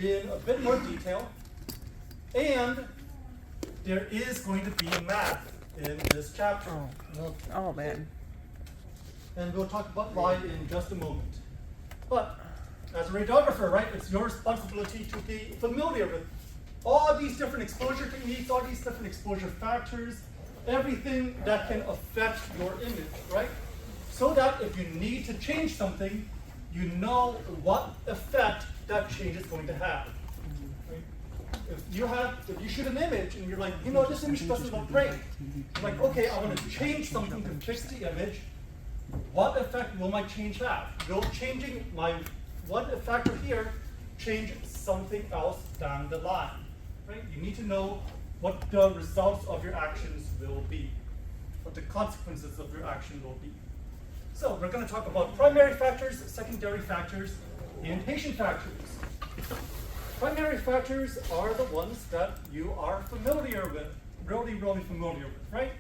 in a bit more detail, and there is going to be math in this chapter. Oh man. And we'll talk about why in just a moment. But as a radiographer, right, it's your responsibility to be familiar with all these different exposure techniques, all these different exposure factors, everything that can affect your image, right? So that if you need to change something, you know what effect that change is going to have. Right? If you shoot an image and you're like, you know, this image doesn't look great. You're like, okay, I want to change something to fix the image. What effect will my change have? Will changing my one factor here change something else down the line? Right? You need to know what the results of your actions will be, what the consequences of your action will be. So we're going to talk about primary factors, secondary factors, and patient factors. Primary factors are the ones that you are familiar with, really familiar with, right?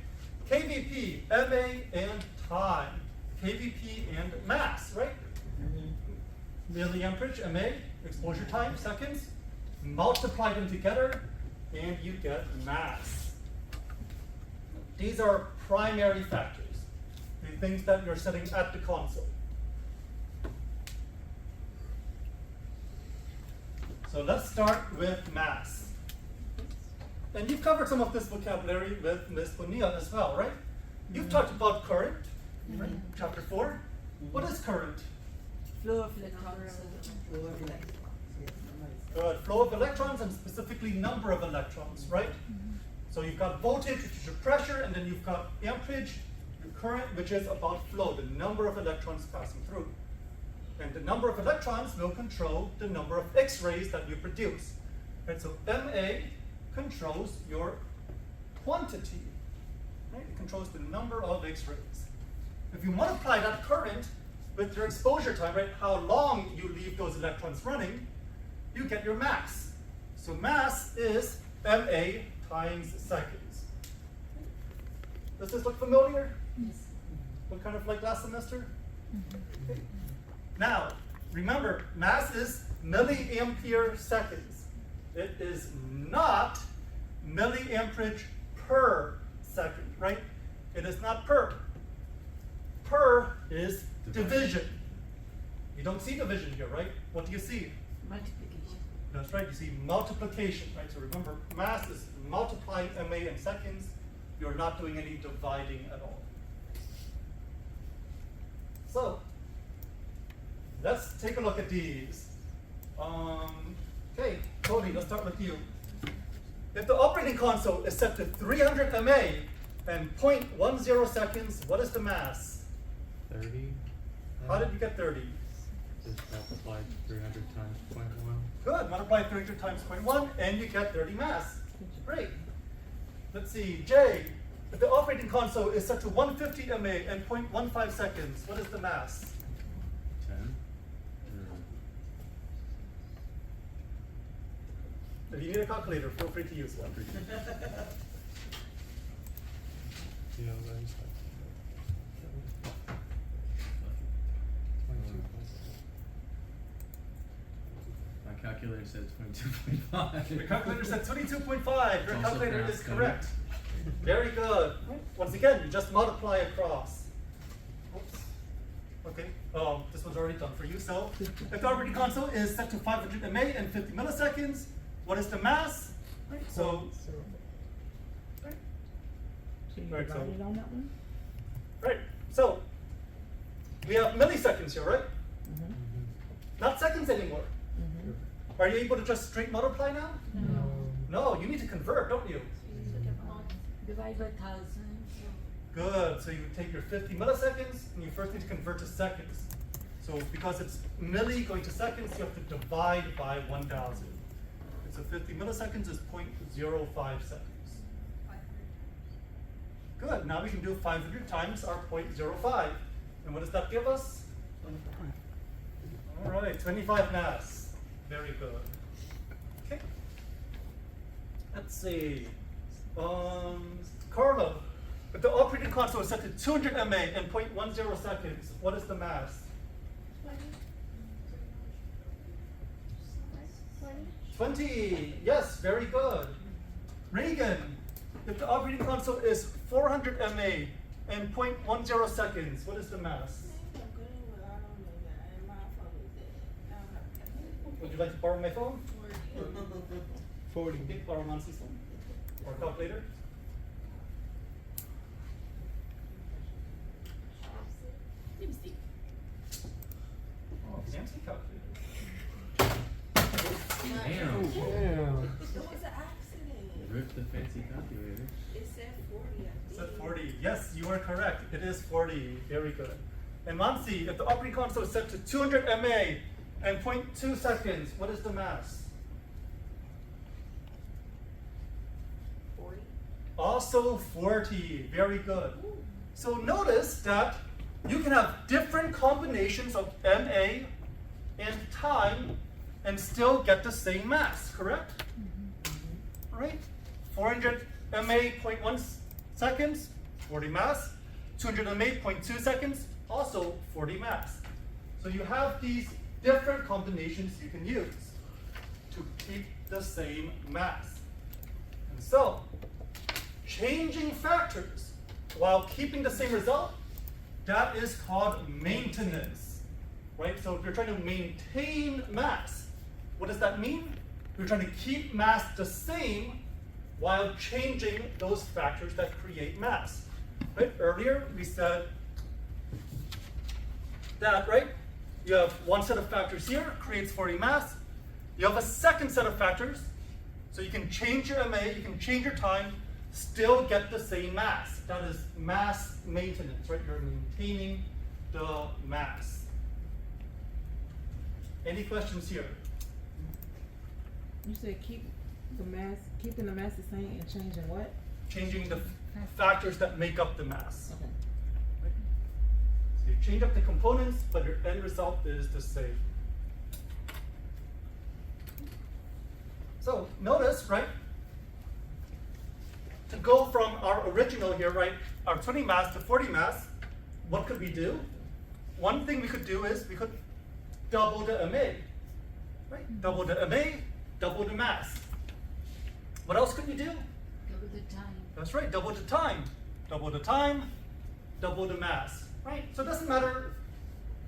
KVP, MA, and time. KVP and mass, right? Milliamperage, MA, exposure time, seconds. Multiply them together, and you get mass. These are primary factors, the things that you're setting at the console. So let's start with mass. And you've covered some of this vocabulary with Ms. Bonilla as well, right? You've talked about current, right? Chapter 4. What is current? Flow of electrons. Good. Flow of electrons, and specifically number of electrons, right? So you've got voltage, which is your pressure, and then you've got amperage, your current, which is about flow, the number of electrons passing through. And the number of electrons will control the number of X-rays that you produce. Right? So MA controls your quantity. Right? It controls the number of X-rays. If you multiply that current with your exposure time, right, how long you leave those electrons running, you get your mass. So mass is MA times seconds. Does this look familiar? Yes. What kind of like last semester? Okay. Now, remember, mass is milliampere seconds. It is not milliamperage per second, right? It is not per. Per is division. You don't see division here, right? What do you see? Multiplication. That's right, you see multiplication, right? So remember, mass is multiplying MA in seconds. You're not doing any dividing at all. So, let's take a look at these. Okay, Cody, let's start with you. If the operating console is set to 300 MA and 0.10 seconds, what is the mass? 30. How did you get 30? Just multiplied 300 times 0.1. Good, multiply 300 times 0.1 and you get 30 mass. Great. Let's see, Jay, if the operating console is set to 150 MA and 0.15 seconds, what is the mass? 10. If you need a calculator, feel free to use one. You know, that's My calculator says 22.5. Your calculator said 22.5. Your It's also calculator is pronounced correct. Very good. Once again, you just multiply across. Oops. Okay. This one's already done for you. So, if the operating console is set to 500 MA and 50 milliseconds, what is the mass? Right. So, right. So you Right, so- divided on that one? Right. So, we have milliseconds here, right? Not seconds anymore. Are you able to just straight multiply now? No. No, you need to convert, don't you? Divide by 1,000. Good. So you take your 50 milliseconds and you first need to convert to seconds. So because it's milli going to seconds, you have to divide by 1,000. And so 50 milliseconds is 0.05 seconds. Good. Now we can do 500 times our 0.05. And what does that give us? All right, 25 mass. Very good. Okay. Let's see. Carlo, if the operating console is set to 200 MA and 0.10 seconds, what is the mass? 20. 20. Yes, very good. Reagan, if the operating constant is 400 MA and 0.10 seconds, what is the mass? Would you like to borrow my phone? 40. Okay, borrow Nancy's phone. Or calculator. Let me see. Oh, Nancy calculator. Damn. Damn. It was an accident. Rip the fancy calculator. It said 40, I think. It said 40. Yes, you are correct. It is 40. Very good. And Nancy, if the operating constant is set to 200 MA and 0.2 seconds, what is the mass? 40. Also 40. Very good. So notice that you can have different combinations of MA and time and still get the same mass, correct? Right? 400 MA 0.1 seconds, 40 mass. 200 MA 0.2 seconds, also 40 mass. So you have these different combinations you can use to keep the same mass. And so, changing factors while keeping the same result, that is called maintenance, right? So if you're trying to maintain mass, what does that mean? You're trying to keep mass the same while changing those factors that create mass. Right? Earlier we said that, right? You have one set of factors here, creates 40 mass. You have a second set of factors, so you can change your MA, you can change your time, still get the same mass. That is mass maintenance, right? You're maintaining the mass. Any questions here? You said keeping the mass the same and changing what? Changing the factors that make up the mass. Okay. Right? So you change up the components, but your end result is the same. So notice, right? To go from our original here, right, our 20 mass to 40 mass, what could we do? One thing we could do is we could double the MA, right? Double the MA, double the mass. What else could you do? Double the time. That's right, double the time. Double the time, double the mass, right? So it doesn't matter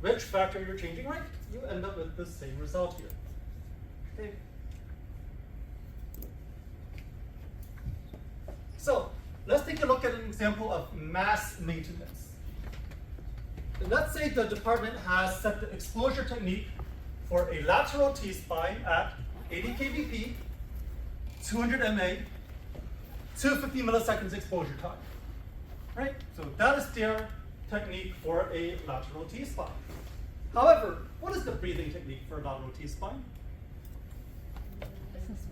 which factor you're changing, right? You end up with the same result here. Okay. So let's take a look at an example of mass maintenance. Let's say the department has set the exposure technique for a lateral T-spine at 80 kVp, 200 MA, 250 milliseconds exposure time. Right? So that is their technique for a lateral T-spine. However, what is the breathing technique for a lateral T-spine?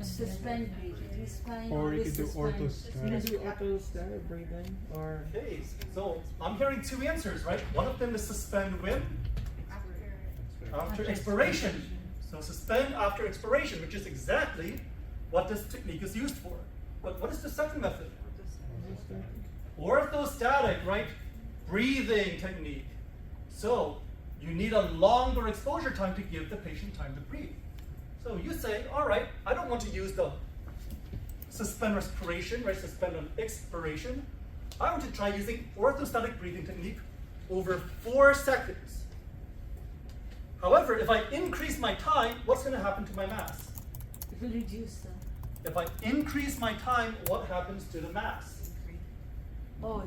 Suspend breathing. Spine Or you always could do suspend. orthostatic. You can do orthostatic breathing or Okay, so I'm hearing two answers, right? One of them is suspend when? After expiration. So suspend after expiration, which is exactly what this technique is used for. But what is the second method? Orthostatic, right? Breathing technique. So you need a longer exposure time to give the patient time to breathe. So you say, all right, I don't want to use the suspend respiration, right? Suspend on expiration. I want to try using orthostatic breathing technique over 4 seconds. However, if I increase my time, what's going to happen to my mass? It will reduce the. If I increase my time, what happens to the mass? Oh,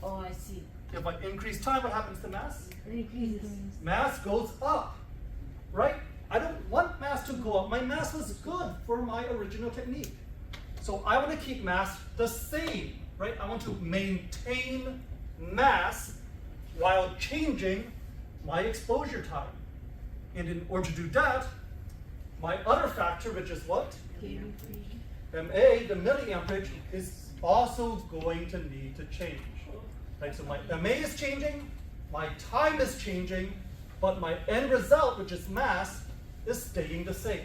I see. If I increase time, what happens to mass? It increases. Mass goes up, right? I don't want mass to go up. My mass was good for my original technique. So I want to keep mass the same, right? I want to maintain mass while changing my exposure time. And in order to do that, my other factor, which is what? MA, the milliamperage, is also going to need to change. Right? So my MA is changing, my time is changing, but my end result, which is mass, is staying the same,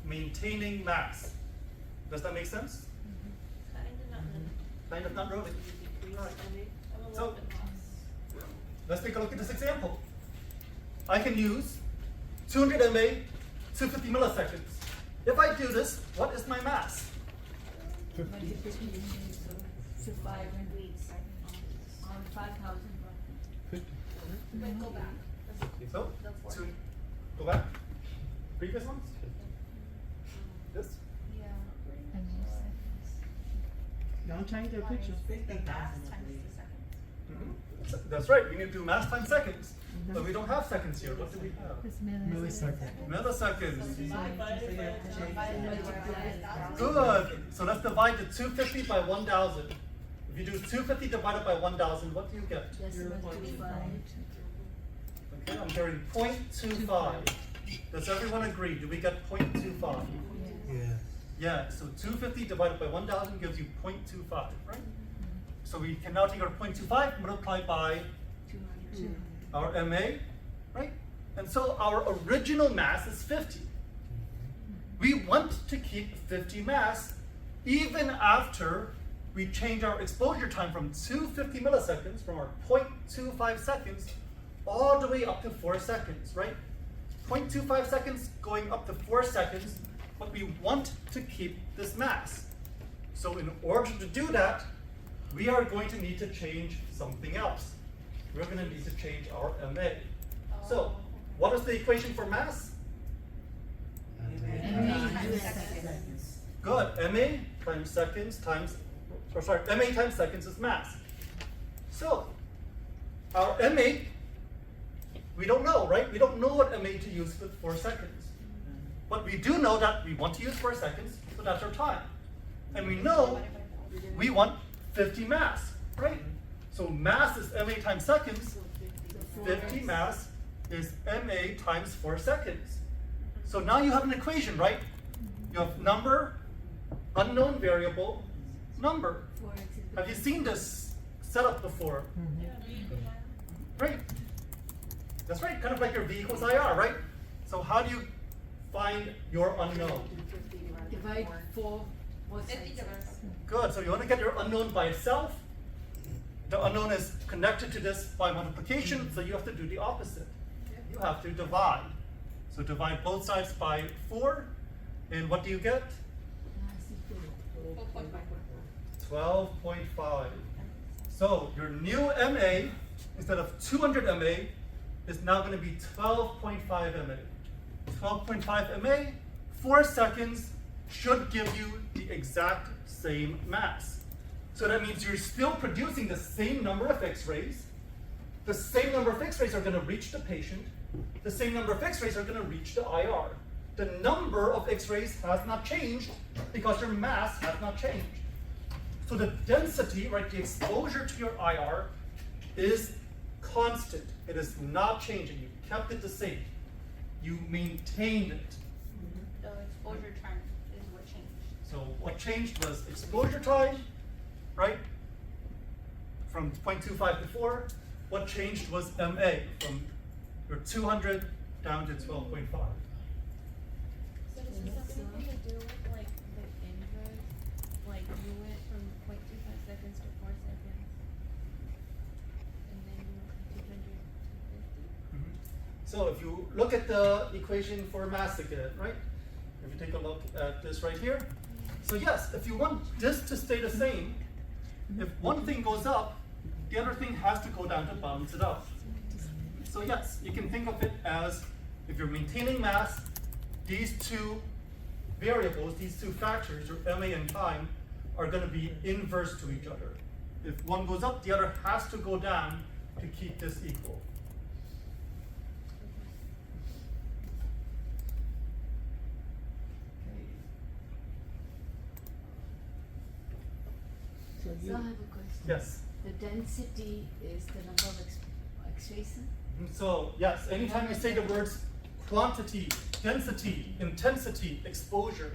maintaining mass. Does that make sense? Kind of, not really. All right. So let's take a look at this example. I can use 200 MA, 250 milliseconds. If I do this, what is my mass? 50. So 500 on 5,000. 50. Wait, go back. So, The four. to go back. Previous ones? This? Yeah. Don't change their picture. The mass times the seconds. That's right, we need to do mass times seconds. But we don't have seconds here. What do we have? Millisecond. Milliseconds. Divided by 1,000. Good. So let's divide the 250 by 1,000. If you do 250 divided by 1,000, what do you get? Decimal 25. Okay, I'm hearing 0.25. Does everyone agree? Do we get 0.25? Yeah. Yeah, so 250 divided by 1,000 gives you 0.25, right? So we can now take our 0.25, multiply by 200. our MA, right? And so our original mass is 50. We want to keep 50 mass even after we change our exposure time from 250 milliseconds, from our 0.25 seconds, all the way up to 4 seconds, right? 0.25 seconds going up to 4 seconds, but we want to keep this mass. So in order to do that, we are going to need to change something else. We're going to need to change our MA. So, what is the equation for mass? Good. MA times seconds times, or sorry, MA times seconds is mass. So, our MA, we don't know, right? We don't know what MA to use with 4 seconds. But we do know that we want to use 4 seconds, so that's our time. And we know we want 50 mass, right? So mass is MA times seconds. 50 mass is MA times 4 seconds. So now you have an equation, right? You have number, unknown variable, number. Have you seen this setup before? Right. That's right, kind of like your V equals IR, right? So how do you find your unknown? Divide 4 both 50 sides. divided by Good, so you want to get your unknown by itself. The unknown is connected to this by multiplication, so you have to do the opposite. You have to divide. So divide both sides by 4, and what do you get? Mass equal. 12.5. So your new MA, instead of 200 MA, is now going to be 12.5 MA. 12.5 MA, 4 seconds should give you the exact same mass. So that means you're still producing the same number of X-rays. The same number of X-rays are going to reach the patient. The same number of X-rays are going to reach the IR. The number of X-rays has not changed because your mass has not changed. So the density, right, the exposure to your IR is constant. It is not changing. You kept it the same. You maintained it. the exposure time is what changed. So what changed was exposure time, right? From 0.25 to 4. What changed was MA from your 200 down to 12.5. So does this have anything to do with like the inverse? Like you went from 0.25 seconds to 4 seconds, and then you went from 200 to 50. So if you look at the equation for mass again, right? If you take a look at this right here. So yes, if you want this to stay the same, if one thing goes up, the other thing has to go down to balance it out. So yes, you can think of it as if you're maintaining mass, these two variables, these two factors, your MA and time, are going to be inverse to each other. If one goes up, the other has to go down to keep this equal. So So you, I have a question. Yes. The density is the number of X-rays? So yes, anytime you say the words quantity, density, intensity, exposure,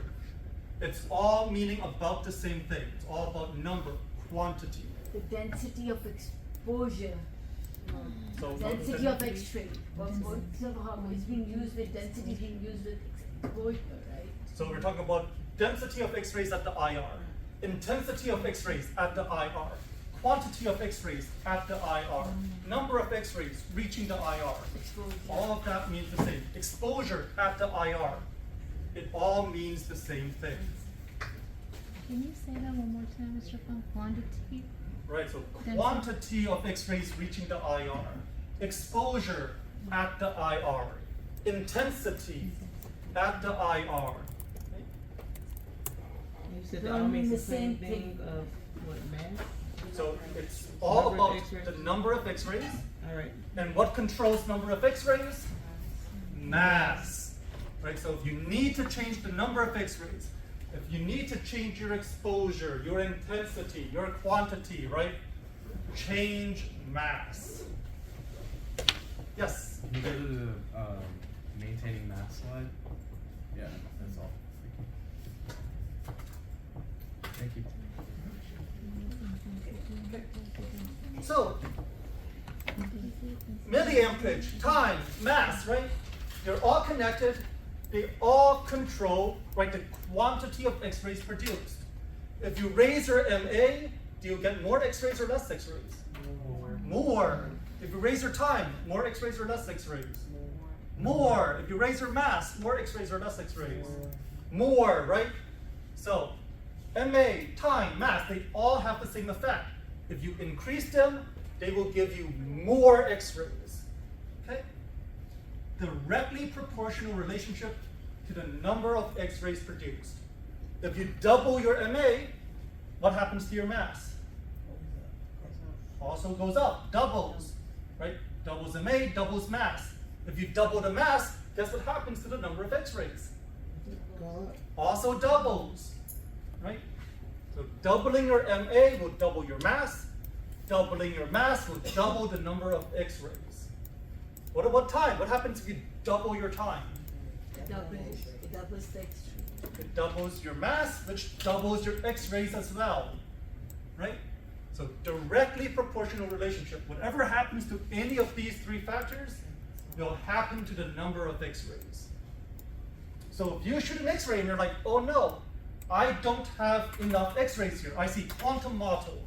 it's all meaning about the same thing. It's all about number, quantity. The density of exposure. So Density of X-ray. Somehow it's being used with density being used with exposure, right? So we're talking about density of X-rays at the IR, intensity of X-rays at the IR, quantity of X-rays at the IR, number of X-rays reaching the IR. Exposure. All of that means the same. Exposure at the IR. It all means the same thing. Can you say that one more time, Mr. Phung? Quantity? Right, so Density. quantity of X-rays reaching the IR, exposure at the IR, intensity at the IR. You said They that all all means mean the the same same thing thing. of what, mass? So it's all Number of about X-rays. the number of X-rays, Alright, and what controls number of X-rays? Mass. Right, so if you need to change the number of X-rays, if you need to change your exposure, your intensity, your quantity, right? Change mass. Yes? Can you go to the maintaining mass slide? Yeah, that's all. Thank you. So, milliamperage, time, mass, right? They're all connected. They all control, right, the quantity of X-rays produced. If you raise your MA, do you get more X-rays or less X-rays? More. If you raise your time, more X-rays or less X-rays? More. If you raise your mass, more X-rays or less X-rays? More, right? So, MA, time, mass, they all have the same effect. If you increase them, they will give you more X-rays. Okay? Directly proportional relationship to the number of X-rays produced. If you double your MA, what happens to your mass? Also goes up, doubles, right? Doubles MA, doubles mass. If you double the mass, guess what happens to the number of X-rays? go up. Also doubles, right? So doubling your MA will double your mass. Doubling your mass will double the number of X-rays. What about time? What happens if you double your time? Double sex. It doubles your mass, which doubles your X-rays as well, right? So directly proportional relationship. Whatever happens to any of these three factors will happen to the number of X-rays. So if you shoot an X-ray and you're like, oh no, I don't have enough X-rays here. I see quantum motto.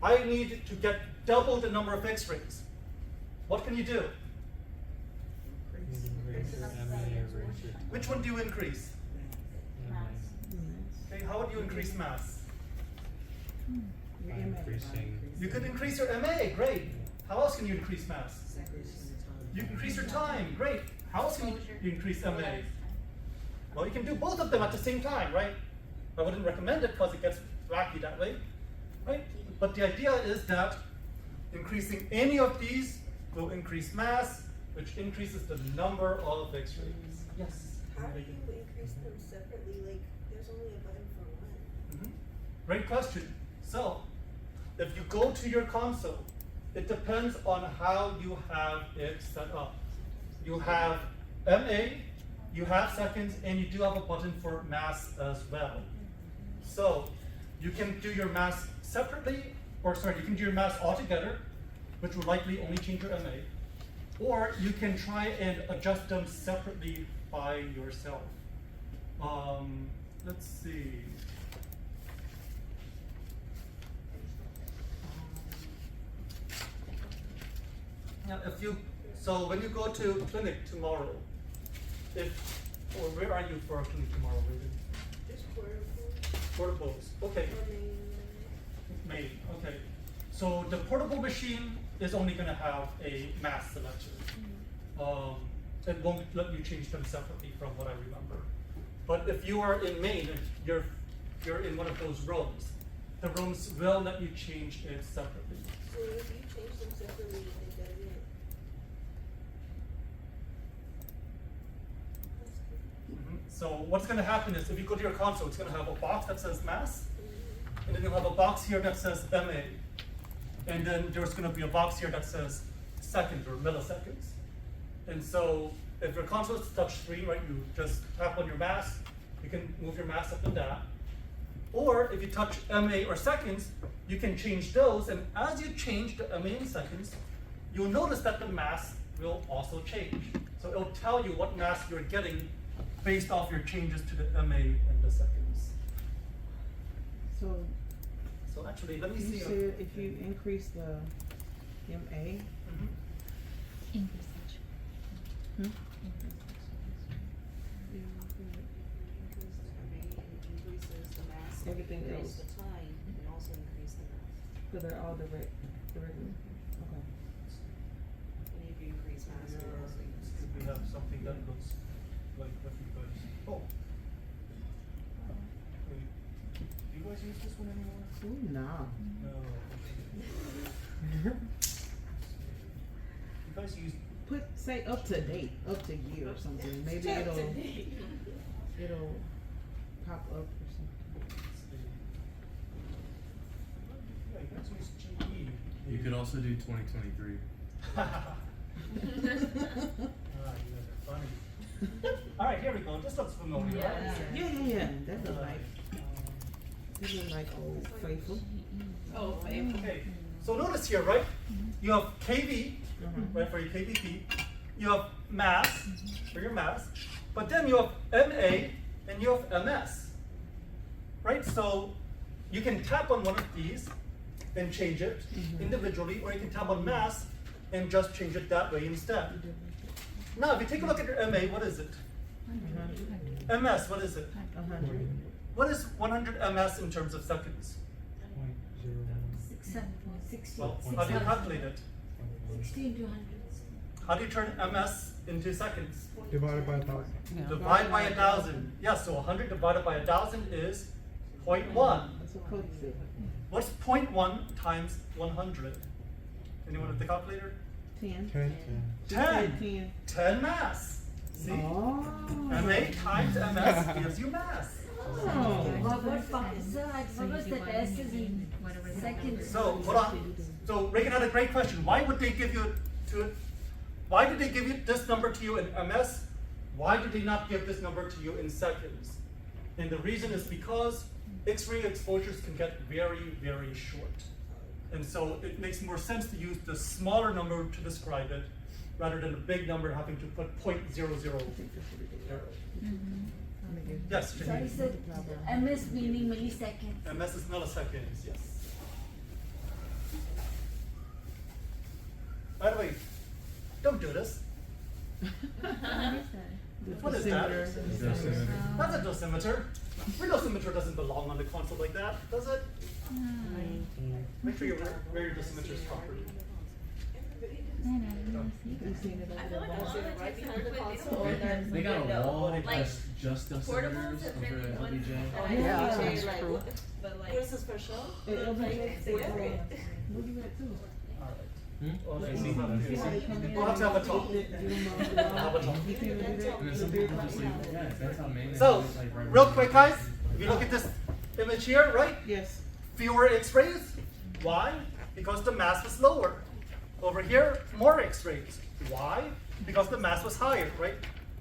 I need to get double the number of X-rays. What can you do? Which one do you increase? Okay, how would you increase mass? Your MA. You could increase your MA, great. How else can you increase mass? You can increase your time, great. How else can you increase MA? Well, you can do both of them at the same time, right? I wouldn't recommend it because it gets wacky that way, right? But the idea is that increasing any of these will increase mass, which increases the number of X-rays. Yes? How do you increase them separately? Like, there's only a button for one. Mhm. Great question. So, if you go to your console, it depends on how you have it set up. You have MA, you have seconds, and you do have a button for mass as well. So, you can do your mass separately, or sorry, you can do your mass all together, which will likely only change your MA. Or you can try and adjust them separately by yourself. Let's see. Now, so when you go to clinic tomorrow, or where are you for a clinic tomorrow, Raven? Just portable. Portables, okay. Or Main, okay. So the portable machine is only gonna have a mass selector. It won't let you change them separately from what I remember. But if you are in main, if you're in one of those rooms, the rooms will let you change it separately. So if you change them separately, it doesn't. So what's gonna happen is if you go to your console, it's gonna have a box that says mass, and then you'll have a box here that says MA. And then there's gonna be a box here that says seconds or milliseconds. And so if your console is touch screen, right, you just tap on your mass, you can move your mass up and down. Or if you touch MA or seconds, you can change those, and as you change the MA and seconds, you'll notice that the mass will also change. So it'll tell you what mass you're getting based off your changes to the MA and the seconds. So So actually, let me you see. said if you increase the MA, Mhm. Increase hmm? Everything increase else, the time and also increase the mass. so they're all the regular, okay. And if you increase mass, you also increase. Could we have something that looks like what you guys, oh. Wait, do you guys use this one anymore? Ooh, nah. No. You guys use, Put, say up to date, up to year or something, maybe it'll pop up or something. yeah, you guys use GE. You could also do 2023. Ah, you guys are funny. Alright, here we go, this looks familiar, right? Yeah, that look like Old Faithful. Oh, Okay, so notice here, right? You have KV, right, for your KVP. You have mass, for your mass. But then you have MA and you have MS. Right? So you can tap on one of these and change it individually, or you can tap on mass and just change it that way instead. Now, if you take a look at your MA, what is it? MS, what is it? 100. What is 100 MS in terms of seconds? 60. Well, how do you calculate it? 16 to 100. How do you turn MS into seconds? Divided by 1,000. Divide by 1,000. Yeah, so 100 divided by 1,000 is 0.1. That's what Cody said. What's 0.1 times 100? Anyone with the calculator? 10. 10. 10. 10. 10 mass. See? Oh. MA times MS gives you mass. Oh. What was the test is in seconds? So, hold on. So, Reagan had a great question. Why would they give you why did they give you this number to you in MS? Why did they not give this number to you in seconds? And the reason is because X-ray exposures can get very, very short. And so it makes more sense to use the smaller number to describe it rather than the big number having to put 0.00. Yes, So Janine. I said MS meaning milliseconds. MS is milliseconds, yes. By the way, don't do this. What is that? That's a dosimeter. Your dosimeter doesn't belong on the console like that, does it? Make sure you wear your dosimeters properly. You've seen it I over feel like a lot of the Right texts behind the are put console. in They got a wall Like, that's just portables dosimeters have been over at one LBJ. that I Yeah, very that's like, true. but like. Yours is for show? LBJ, Say it. Where you at too? We'll have to See how they come in? We'll have to have a talk. Give them all the We'll have a talk. You can't do that? And then some people just leave, yeah, that's how maintenance So, is, like, right real away. quick guys, if you look at this image here, right? Yes. Fewer X-rays. Why? Because the mass was lower. Over here, more X-rays. Why? Because the mass was higher, right?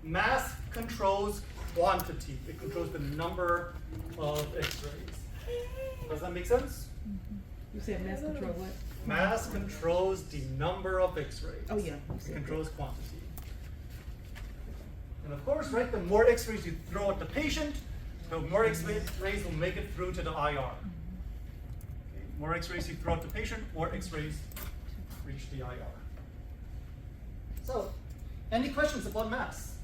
Mass controls quantity. It controls the number of X-rays. Does that make sense? You said mass control what? Mass controls the number of X-rays. Oh, yeah. It controls quantity. And of course, right, the more X-rays you throw at the patient, the more X-rays will make it through to the IR. Okay, more X-rays you throw at the patient, more X-rays reach the IR. So, any questions about mass?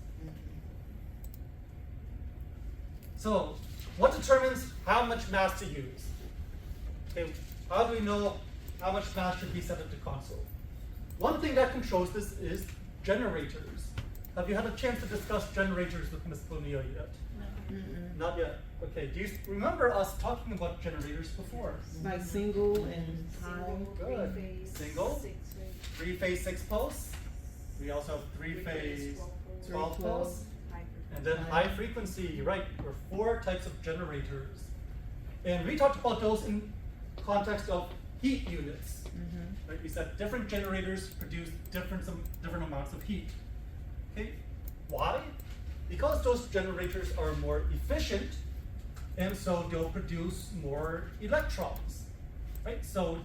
So, what determines how much mass to use? Okay, how do we know how much mass should be set at the console? One thing that controls this is generators. Have you had a chance to discuss generators with Ms. Bonilla yet? Not yet. Okay, do you remember us talking about generators before? Like single and high. Good. Single, 3-phase 6 pulse. We also have 3-phase 12 pulse. And then high frequency, right? There are 4 types of generators. And we talked about those in context of heat units. Right? We said different generators produce different amounts of heat. Okay, why? Because those generators are more efficient, and so they'll produce more electrons. Right? So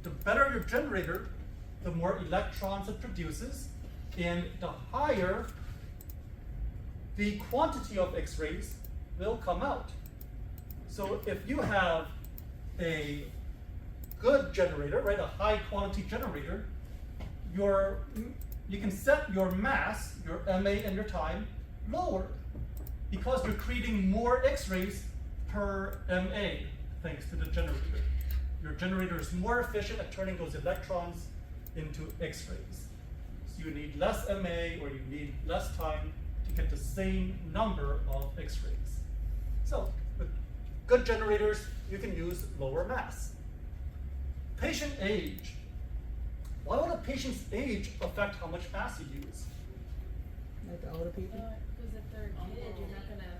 the better your generator, the more electrons it produces, and the higher the quantity of X-rays will come out. So if you have a good generator, right, a high quantity generator, you can set your mass, your MA and your time lower because you're creating more X-rays per MA thanks to the generator. Your generator is more efficient at turning those electrons into X-rays. So you need less MA, or you need less time to get the same number of X-rays. So with good generators, you can use lower mass. Patient age. Why would a patient's age affect how much mass you use? Like the older people. Because if they're a kid, you're not gonna,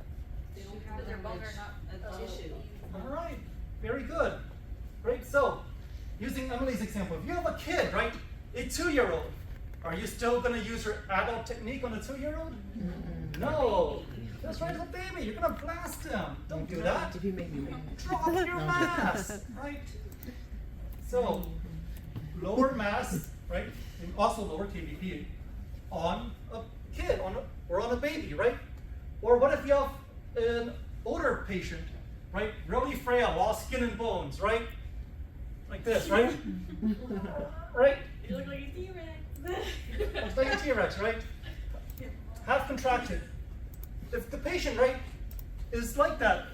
they don't have But their that bones much are not tissue. All right, very good. Great, so using Emily's example, if you have a kid, right, a 2-year-old, are you still gonna use your adult technique on a 2-year-old? No, that's right, it's a baby, you're gonna blast them. Don't do that. If you make me mad. Drop your mass, right? So, lower mass, right, and also lower kVp on a kid, or on a baby, right? Or what if you have an older patient, right, really frail, all skin and bones, right? Like this, right? Right? You look like a T-Rex. Looks like a T-Rex, right? Half contracted. If the patient, right, is like that,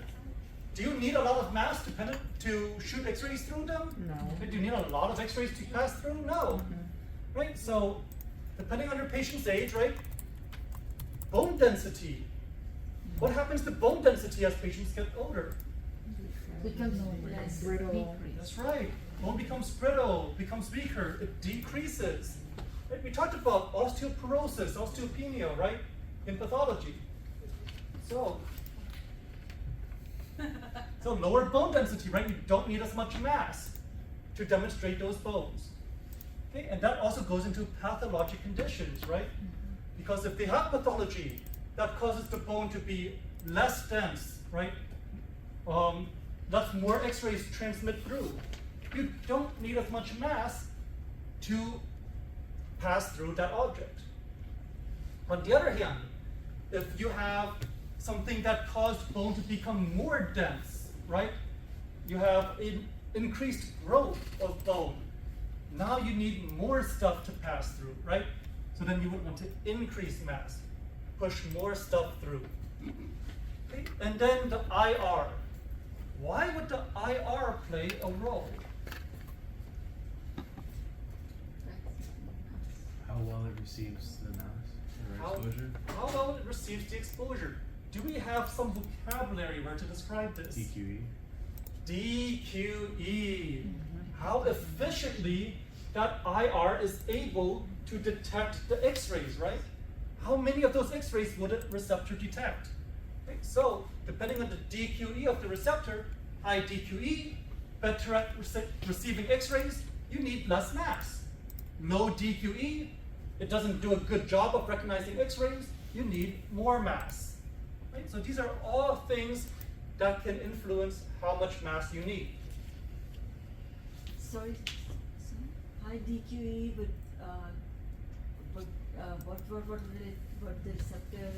do you need a lot of mass to shoot X-rays through them? No. Do you need a lot of X-rays to pass through? No. Right? So, depending on your patient's age, right? Bone density. What happens to bone density as patients get older? Becomes less Brittle. decreased. That's right. Bone becomes brittle, becomes weaker, it decreases. Right? We talked about osteoporosis, osteopenia, right? In pathology. So lower bone density, right? You don't need as much mass to demonstrate those bones. Okay, and that also goes into pathologic conditions, right? Because if they have pathology that causes the bone to be less dense, right? Lets more X-rays transmit through. You don't need as much mass to pass through that object. On the other hand, if you have something that caused bone to become more dense, right? You have an increased growth of bone. Now you need more stuff to pass through, right? So then you would want to increase mass, push more stuff through. Okay? And then the IR. Why would the IR play a role? How well it receives the mass or exposure. How well it receives the exposure. Do we have some vocabulary where to describe this? DQE. DQE. How efficiently that IR is able to detect the X-rays, right? How many of those X-rays would a receptor detect? Okay, so, depending on the DQE of the receptor, high DQE, better at receiving X-rays, you need less mass. Low DQE, it doesn't do a good job of recognizing X-rays, you need more mass. Right? So these are all things that can influence how much mass you need. Sorry, high DQE, but what the receptor?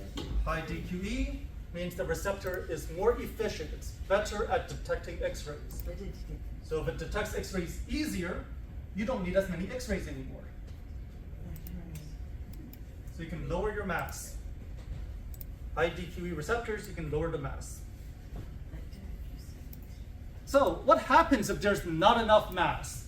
High DQE means the receptor is more efficient, it's better at detecting X-rays. Better detect. So if it detects X-rays easier, you don't need as many X-rays anymore. So you can lower your mass. High DQE receptors, you can lower the mass. So what happens if there's not enough mass?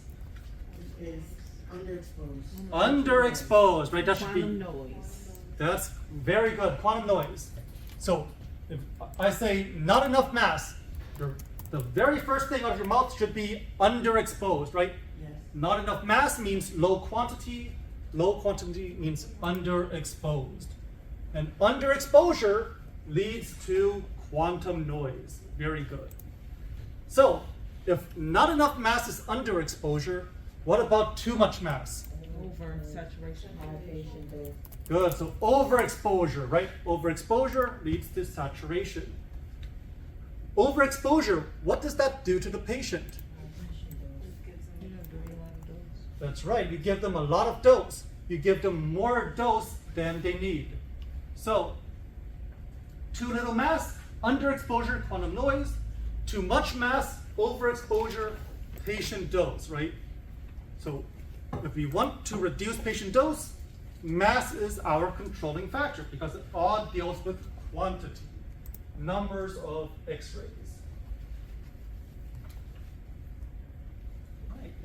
Is underexposed. Underexposed, right? That should be. Quantum noise. That's very good. Quantum noise. So if I say not enough mass, the very first thing out of your mouth should be underexposed, right? Yes. Not enough mass means low quantity. Low quantity means underexposed. And underexposure leads to quantum noise. Very good. So if not enough mass is underexposure, what about too much mass? Over saturation. Good, so overexposure, right? Overexposure leads to saturation. Overexposure, what does that do to the patient? That's right, you give them a lot of dose. You give them more dose than they need. So, too little mass, underexposure, quantum noise. Too much mass, overexposure, patient dose, right? So, if we want to reduce patient dose, mass is our controlling factor because it all deals with quantity, numbers of X-rays.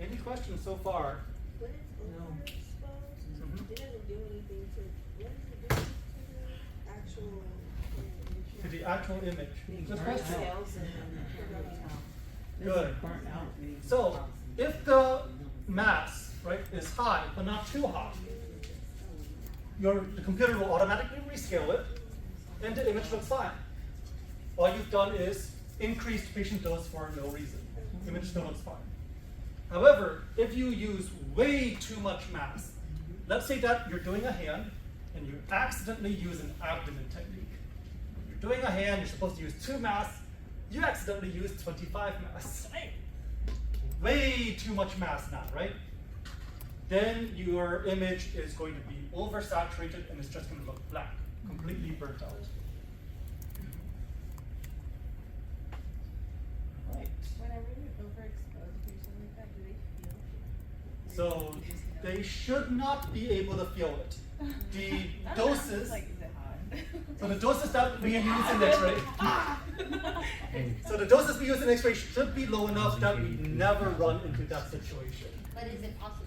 Any questions so far? When it's No. overexposed, Mhm. it doesn't do anything to, what does it do to the actual image? To the actual image. Good question. Cells and Good. burnt out. So, if the mass, right, is high, but not too high, the computer will automatically rescale it, and the image looks fine. All you've done is increased patient dose for no reason. Image still looks fine. However, if you use way too much mass, let's say that you're doing a hand and you accidentally use an abdomen technique. You're doing a hand, you're supposed to use 2 mass, you accidentally use 25 mass. Way too much mass now, right? Then your image is going to be oversaturated and it's just going to look black, completely burnt out. Right. Whenever you're overexposed to something like that, do they feel? So they should not be able to feel it. The doses, Like, is it hot? so the doses that we use in X-ray, so the doses we use in X-ray should be low enough that we never run into that situation. But is it possible?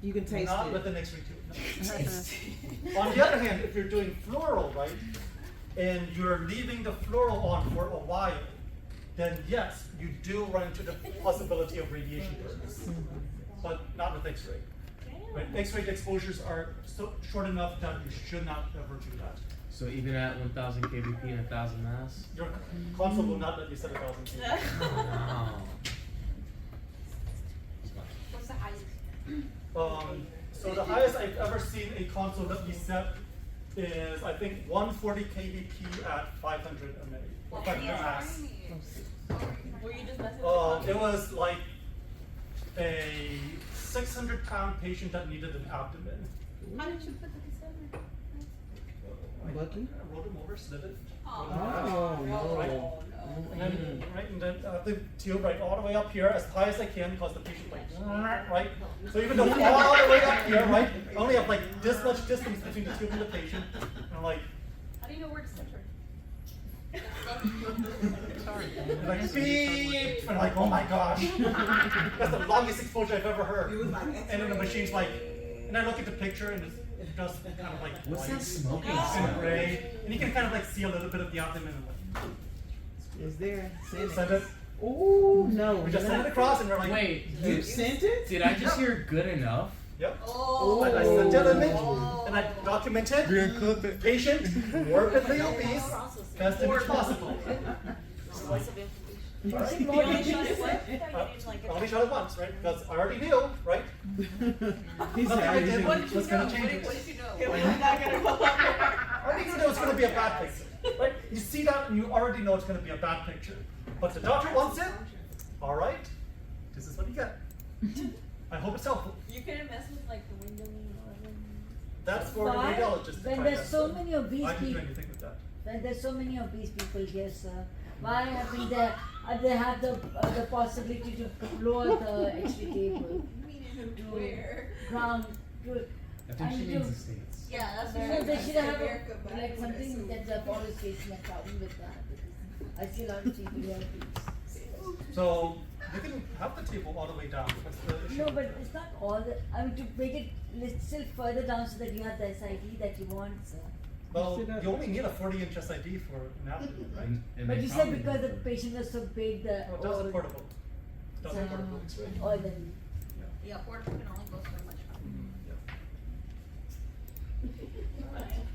You can taste Not it. with an X-ray tube. No. On the other hand, if you're doing fluoral, right, and you're leaving the fluoral on for a while, then yes, you do run into the possibility of radiation burns, but not with X-ray. Right? X-ray exposures are so short enough that you should not ever do that. So even at 1000 kbp and 1000 mass? Your console will not let you set 1,000 feet. Wow. What's the highest? So the highest I've ever seen a console let me set is, I think, 140 kbp at 500 mA, or 500 mass. Were you just messing It was like a 600-pound patient that needed an abdomen. How did you put the cassette? Bucky? I rolled him over, slid it. Oh, no. And then, right, and then the tube right all the way up here as high as I can because the patient like, right? So even though it's all the way up here, right, I only have like this much distance between the tube and the patient. And I'm like, How do you know where to center? and like beep, and I'm like, oh my gosh, that's the longest exposure I've ever heard. And then the machine's like, and I look at the picture and it's just kind of like What's white that smoking and smell? gray, and you can kind of like see a little bit of the abdomen. And Is there? like, send it. Oh, no. We just send it across, and we're like, Wait, You sent it? did I just hear good enough? Yep. Oh. I sent that image, and I documented clip it. patient morbidly obese, best image possible. Lots of information. Alright. You only shot it once? I only shot it once, right? Because I already knew, right? He Nothing I did said, was gonna change it. did you know? I already knew there was gonna be a bad picture, right? You see that, and you already know it's gonna be a bad picture. But the doctor wants it. All right, this is what you get. I hope it's helpful. You couldn't mess with like the windowing or whatever. That's for the Why? radiologist to When try there's that. so many obese I didn't do people, anything with that. when there's so many obese people here, sir, why haven't they have the possibility to lower the X-ray table to ground to I think she and means to- the States. Yeah, that's so they should have America a, back like when something it's that they're always facing a problem with that because I see a lot of people who are obese. So you can have the table all the way down. What's the issue? No, but it's not all the. I mean, to make it still further down so that you have the SID that you want, sir. Well, you only need a 40-inch SID for an abdomen, right? And But they you said probably because the would. patient was so big that. No, it doesn't portable. Doesn't So- portable X-ray. Oh, then. Yeah, portable can only go so much. Yeah.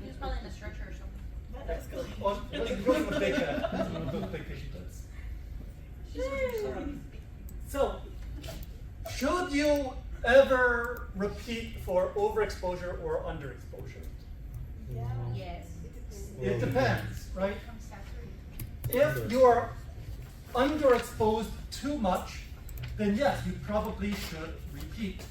He was probably in a stretcher or something. That's good. Well, really, really with big, with big patient beds. So, should you ever repeat for overexposure or underexposure? Yeah. Yes. It depends, right? From saturated. If you are underexposed too much, then yes, you probably should repeat.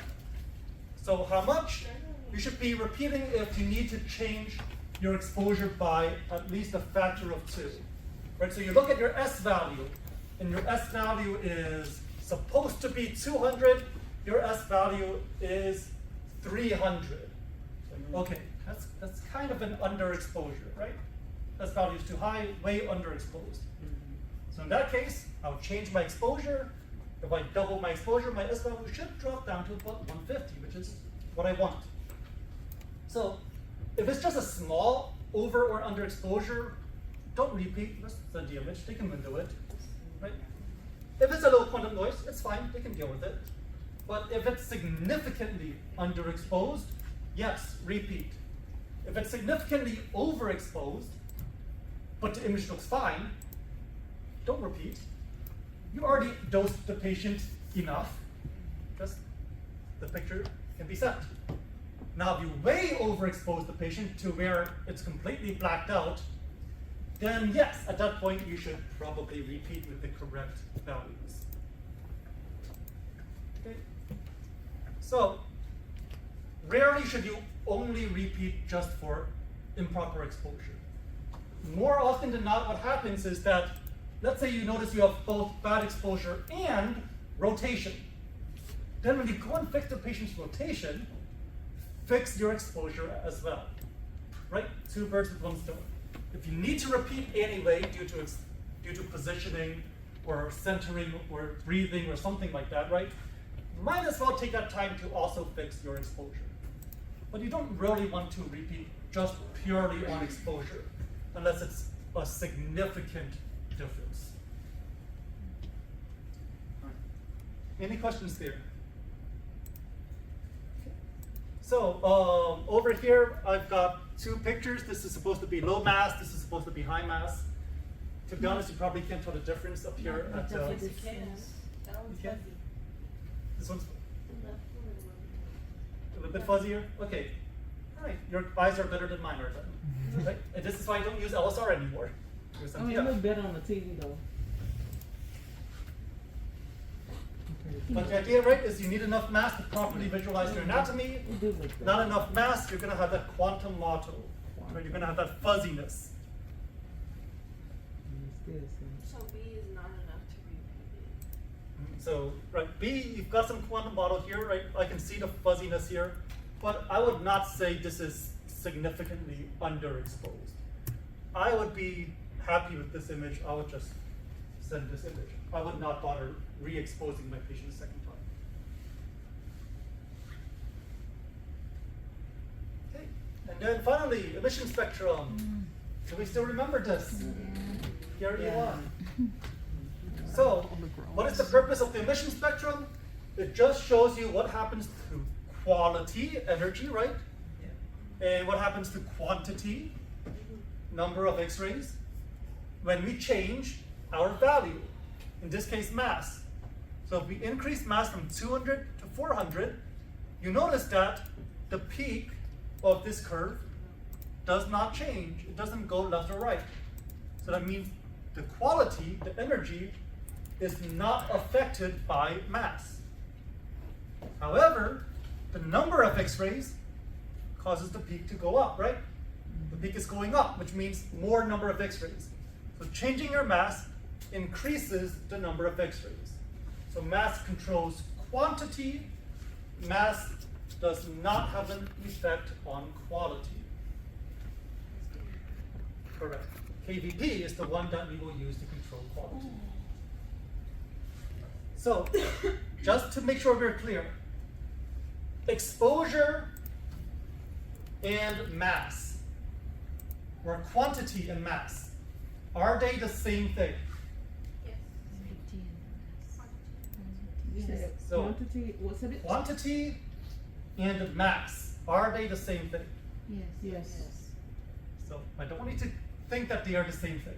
So how much? You should be repeating if you need to change your exposure by at least a factor of 2. Right? So you look at your S value, and your S value is supposed to be 200, your S value is 300. Okay, that's kind of an underexposure, right? S value is too high, way underexposed. So in that case, I'll change my exposure If I double my exposure, my S value should drop down to about 150, which is what I want. So if it's just a small over or under exposure, don't repeat, just send the image, they can window it, right? If it's a low quantum noise, it's fine, they can deal with it. But if it's significantly underexposed, yes, repeat. If it's significantly overexposed, but the image looks fine, don't repeat. You already dosed the patient enough, just the picture can be sent. Now, if you way overexpose the patient to where it's completely blacked out, then yes, at that point you should probably repeat with the correct values. Okay. So, rarely should you only repeat just for improper exposure. More often than not, what happens is that, let's say you notice you have both bad exposure and rotation. Then when you go and fix the patient's rotation, fix your exposure as well, right? 2 birds with 1 stone. If you need to repeat anyway due to positioning or centering or breathing or something like that, right? Might as well take that time to also fix your exposure. But you don't really want to repeat just purely on exposure unless it's a significant difference. Any questions there? So over here, I've got 2 pictures. This is supposed to be low mass. This is supposed to be high mass. To be honest, you probably can't tell the difference up here. Not At, of you this, That one's can? fuzzy. This one's Left one and a little bit fuzzier. Okay. All right. Your eyes are better than mine are then. Right? And this is why I don't use LSR anymore. Use I mean, it MTF. look better on the TV though. But the idea, right, is you need enough mass to properly visualize your anatomy. It do look better. Not enough mass, you're going to have that quantum motto. Right? You're going to have that fuzziness. Still the So B is not enough to repeat it. So, right, B, you've got some quantum model here, right? I can see the fuzziness here, but I would not say this is significantly underexposed. I would be happy with this image. I would just send this image. I would not bother re-exposing my patient a second time. Okay, and then finally, emission spectrum. Do we still remember this? Here you are. So, what is the purpose of the emission spectrum? It just shows you what happens to quality, energy, right? And what happens to quantity, number of X-rays, when we change our value, in this case mass. So if we increase mass from 200 to 400, you notice that the peak of this curve does not change. It doesn't go left or right. So that means the quality, the energy, is not affected by mass. However, the number of X-rays causes the peak to go up, right? The peak is going up, which means more number of X-rays. So changing your mass increases the number of X-rays. So mass controls quantity. Mass does not have an effect on quality. Correct. KVP is the one that we will use to control quality. So, just to make sure we're clear, exposure and mass, or quantity and mass, are they the same thing? Yes. You said So- quantity, what's it? Quantity and mass, are they the same thing? Yes. So, I don't want you to think that they are the same thing.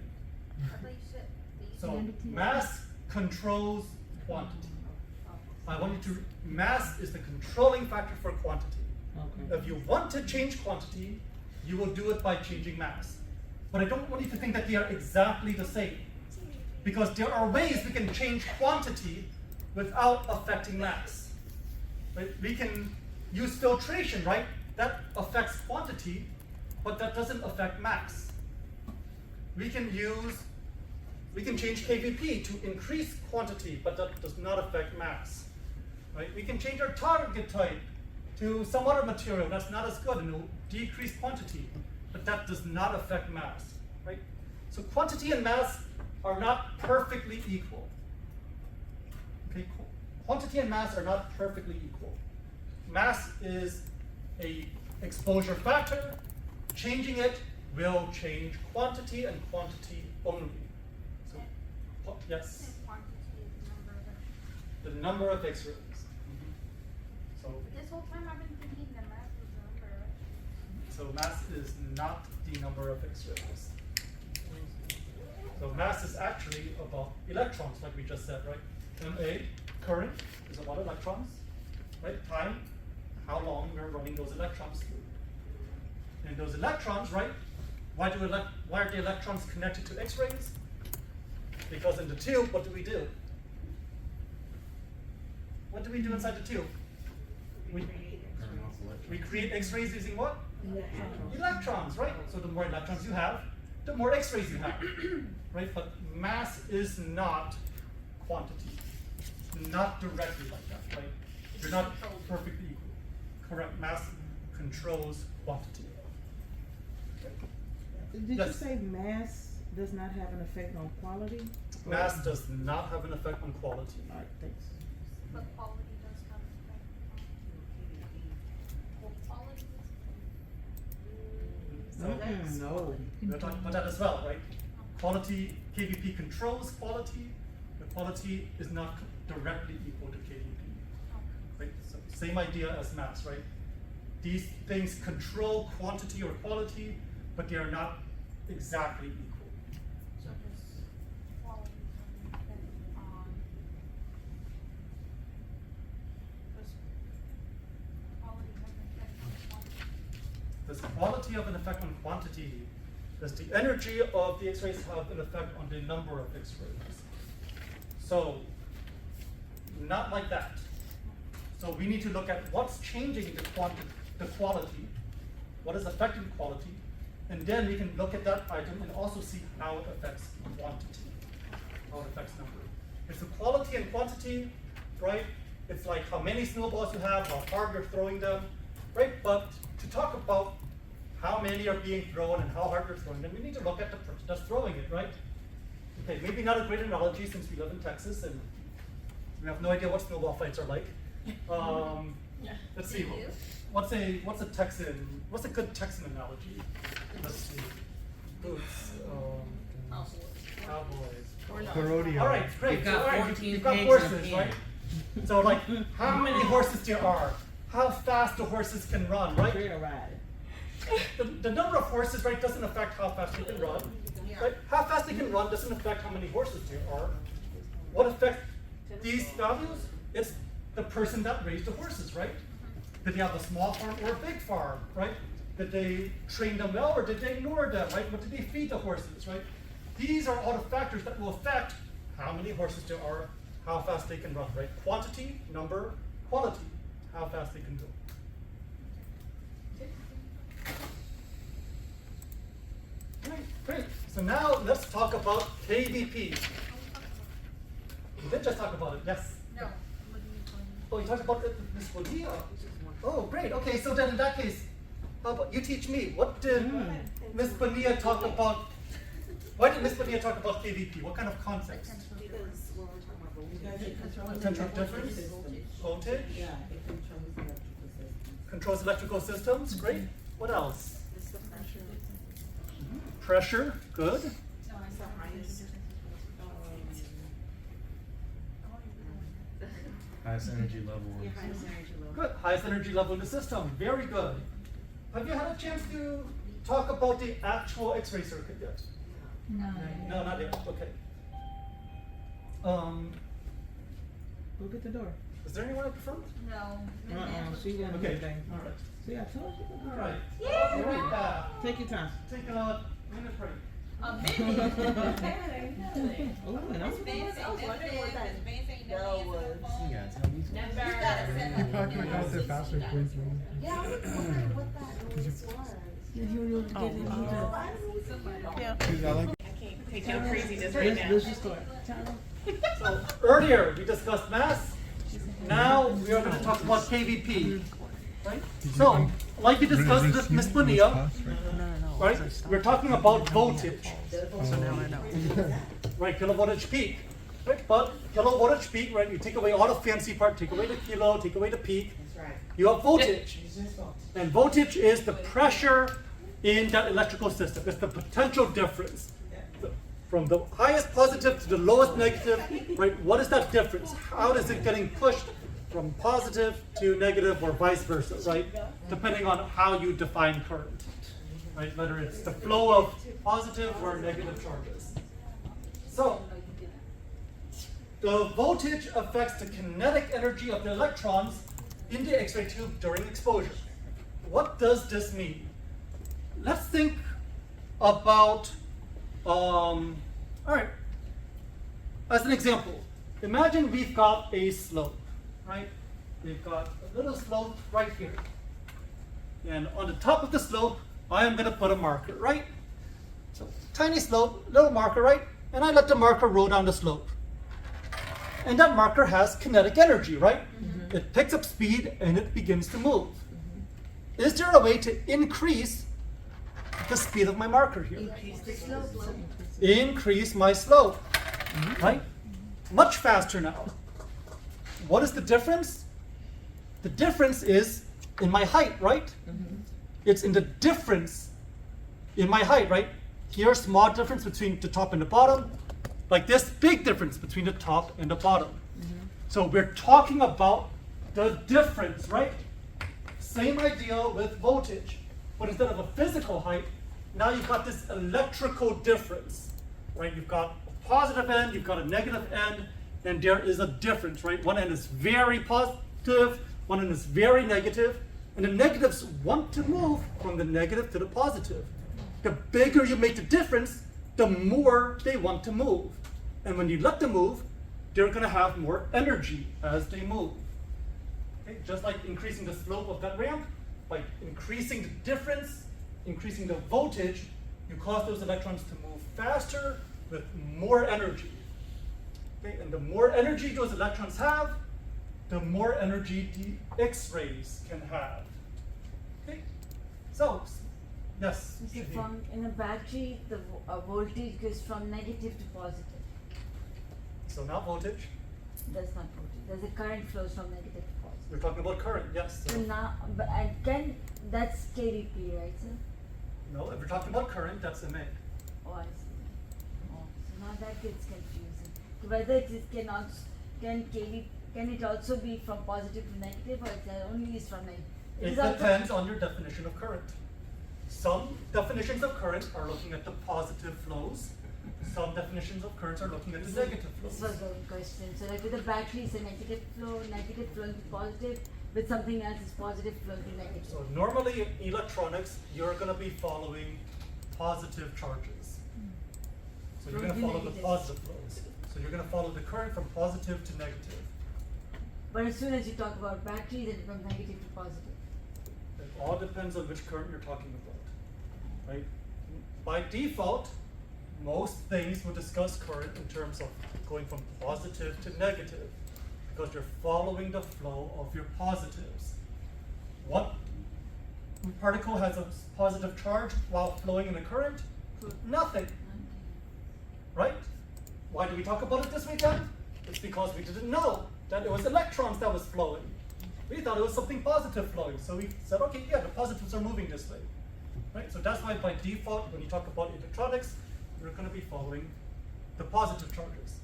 I thought you said these. So, mass controls quantity. I want you to, mass is the controlling factor for quantity. Okay. If you want to change quantity, you will do it by changing mass. But I don't want you to think that they are exactly the same. Because there are ways we can change quantity without affecting mass. Right? We can use filtration, right? That affects quantity, but that doesn't affect mass. We can change KVP to increase quantity, but that does not affect mass. Right? We can change our target type to some other material that's not as good and will decrease quantity, but that does not affect mass. Right? So quantity and mass are not perfectly equal. Okay, quantity and mass are not perfectly equal. Mass is a exposure factor. Changing it will change quantity and quantity only. So, yes, And quantity is the number of the number of X-rays. So, This whole time I've been thinking the math was the number of X-rays. so mass is not the number of X-rays. So mass is actually about electrons, like we just said, right? MA, current, is about electrons, right? Time, how long we're running those electrons through. And those electrons, right? Why are the electrons connected to X-rays? Because in the tube, what do we do? What do we do inside the tube? We create X-rays using what? Electrons, right? So the more electrons you have, the more X-rays you have, right? But mass is not quantity, not directly like that, right? They're not perfectly equal. Correct, mass controls quantity. Did you Yes. say mass does not have an effect on quality? Mass does not have an effect on quality. Alright, thanks. But quality does have an effect on. Well, quality is. No. We're talking about that as well, right? Quality, KVP controls quality, but quality is not directly equal to KVP. Right? So same idea as mass, right? These things control quantity or quality, but they are not exactly equal. So does quality have an effect on. Does quality have an effect on quantity? Does quality have an effect on quantity? Does the energy of the X-rays have an effect on the number of X-rays? So, not like that. So we need to look at what's changing the quality, what is affecting quality, and then we can look at that item and also see how it affects quantity, how it affects number. It's the quality and quantity, right? It's like how many snowballs you have, how hard you're throwing them, right? But to talk about how many are being thrown and how hard you're throwing them, we need to look at the person that's throwing it, right? Okay, maybe not a great analogy since we live in Texas and we have no idea what snowball fights are like. Let's see. What's a Texan? What's a good Texan analogy? Let's see. Boots. Cowboys. Parodian. All right, great. You've got So, all right, 14 you've got pigs horses, in a right? pen. So like, how many horses there are? How fast the horses can run, right? Trail riding. The number of horses, right, doesn't affect how fast they can run. Right? How fast they can run doesn't affect how many horses there are. What affects these values? It's the person that raised the horses, right? Did they have a small farm or a big farm, right? Did they train them well or did they ignore them, right? What did they feed the horses, right? These are all the factors that will affect how many horses there are, how fast they can run, right? Quantity, number, quality, how fast they can go. Great. So now let's talk about KVP. We did just talk about it, yes. No, what do you call it? Oh, you talked about it, Ms. Bonilla. Oh, great. Okay, so then in that case, how about you teach me? What did Ms. Bonilla talk about? Why did Ms. Bonilla talk about KVP? What kind of context? Because when we're talking about voltage. Potential difference? Voltage? Yeah, it controls electrical systems. Controls electrical systems? Great. What else? It's the pressure. Pressure? Good. It's the highest. Highest energy level. Your highest energy level. Good. Highest energy level in the system. Very good. Have you had a chance to talk about the actual X-ray circuit yet? No. No, not yet. Okay. Go get the door. Is there anyone at the front? No. She got Okay. everything. All right. See, I told you. All right. Yay! All right. Take your time. Take a minute break. A minute. Oh, and I'm. I was wondering what that bell was. Yeah, tell me. You're talking about the faster quiz, man. Yeah, I was wondering what that noise was. Because I like Take no craziness Let's just start. So earlier we discussed mass. Now we are going to talk about KVP. Right? So, like we discussed with Ms. Bonilla, right? We're talking about voltage. Right, kilovoltage peak. right? But kilo voltage peak, right? You take away all the fancy part, take away the kilo, take away the peak. You have voltage. And voltage is the pressure in that electrical system. It's the potential difference. From the highest positive to the lowest negative, right? What is that difference? How is it getting pushed from positive to negative or vice versa, right? Depending on how you define current, right? Whether it's the flow of positive or negative charges. So, the voltage affects the kinetic energy of the electrons in the X-ray tube during exposure. What does this mean? Let's think about, all right, as an example, imagine we've got a slope, right? We've got a little slope right here. And on the top of the slope, I am going to put a marker, right? So, tiny slope, little marker, right? And I let the marker roll down the slope. And that marker has kinetic energy, right? Mm-hmm. It picks up speed and it begins to move. Mm-hmm. Is there a way to increase the speed of my marker here? Increase the slope. Increase my slope, right? Much faster now. What is the difference? The difference is in my height, right? It's in the difference in my height, right? Here's small difference between the top and the bottom. Like this big difference between the top and the bottom. So we're talking about the difference, right? Same idea with voltage. But instead of a physical height, now you've got this electrical difference, right? You've got a positive end, you've got a negative end, and there is a difference, right? One end is very positive, one end is very negative, and the negatives want to move from the negative to the positive. The bigger you make the difference, the more they want to move. And when you let them move, they're going to have more energy as they move. Okay? Just like increasing the slope of that ramp, by increasing the difference, increasing the voltage, you cause those electrons to move faster with more energy. Okay? And the more energy those electrons have, the more energy the X-rays can have. Okay? So, yes? Mr. Phung, in a battery, the voltage goes from negative to positive. So not voltage. That's not voltage. There's a current flows from negative to positive. We're talking about current, yes. So now, but that's kVp, right, sir? No, if we're talking about current, that's MA. Oh, I see. Oh, so now that gets confusing. Whether can it also be from positive to negative, or it only is from negative? It depends on your definition of current. Some definitions of current are looking at the positive flows. Some definitions of currents are looking at the negative This flows. was the question. So like with a battery, it's a negative flowing to positive. With something else, it's positive flowing to negative. So normally in electronics, you're going to be following positive charges. So you're going to follow the positive flows. So you're going to follow the current from positive to negative. But as soon as you talk about batteries, it becomes negative to positive. It all depends on which current you're talking about, right? By default, most things will discuss current in terms of going from positive to negative, because you're following the flow of your positives. What particle has a positive charge while flowing in a current? Nothing, right? Why did we talk about it this weekend? It's because we didn't know that it was electrons that was flowing. We thought it was something positive flowing, so we said, okay, yeah, the positives are moving this way, right? So that's why by default, when you talk about electronics, you're going to be following the positive charges,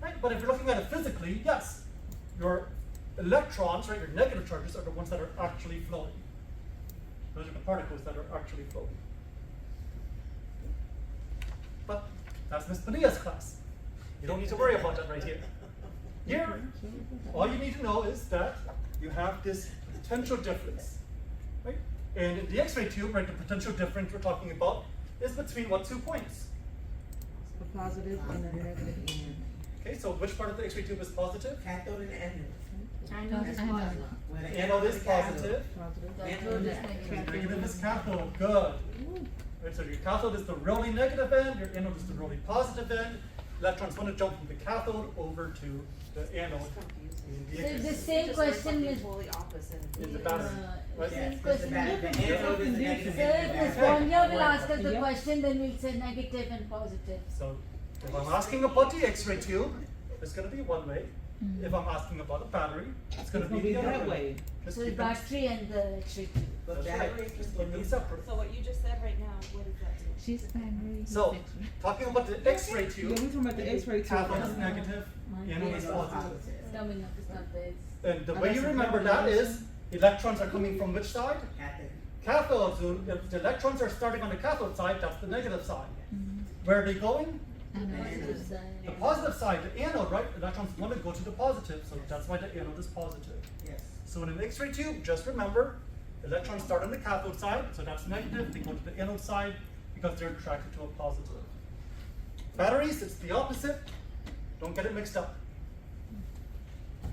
right? But if you're looking at it physically, yes, your electrons, right, your negative charges are the ones that are actually flowing. Those are the particles that are actually flowing. But that's Ms. Padilla's class. You don't need to worry about that right here. Here, all you need to know is that you have this potential difference, right? And in the X-ray tube, right, the potential difference we're talking about is between what 2 points? A positive and a negative end. Okay, so which part of the X-ray tube is positive? Cathode and anode. Anode is positive. Where The anode is positive. Positive. Cathode is Okay, negative. negative is cathode. Good. Right, so your cathode is the really negative end, your anode is the really positive end. Electrons want to jump from the cathode over to the anode in the So X-ray the tube. same question is Totally opposite. In the battery, right? same Yes, question. the anode is the negative. So if the Sponger will ask us the Yeah. question, then we'll say negative and positive. So if I'm asking about the X-ray tube, it's going to be one way. If I'm asking about a battery, it's going It's to gonna be be the other that way. Just So the keep them- battery and the X-ray tube. That's right. Just keep them separate. So what you just said right now, what is that? She's primary. So, talking about the X-ray Yeah, tube, we talking about the X-ray tube. cathode is negative, anode is It's positive. coming up, it's not there. And the Oh, way that's you the remember cathode that is, emission? electrons are coming from which side? Cathode. So if the electrons are starting on the cathode side, that's the negative side. Where are they going? Positive side. The positive side, the anode, right? Electrons want to go to the positive, so that's why the anode is positive. Yes. So in an X-ray tube, just remember, electrons start on the cathode side, so that's negative. They go to the anode side because they're attracted to a positive. Batteries, it's the opposite. Don't get it mixed up.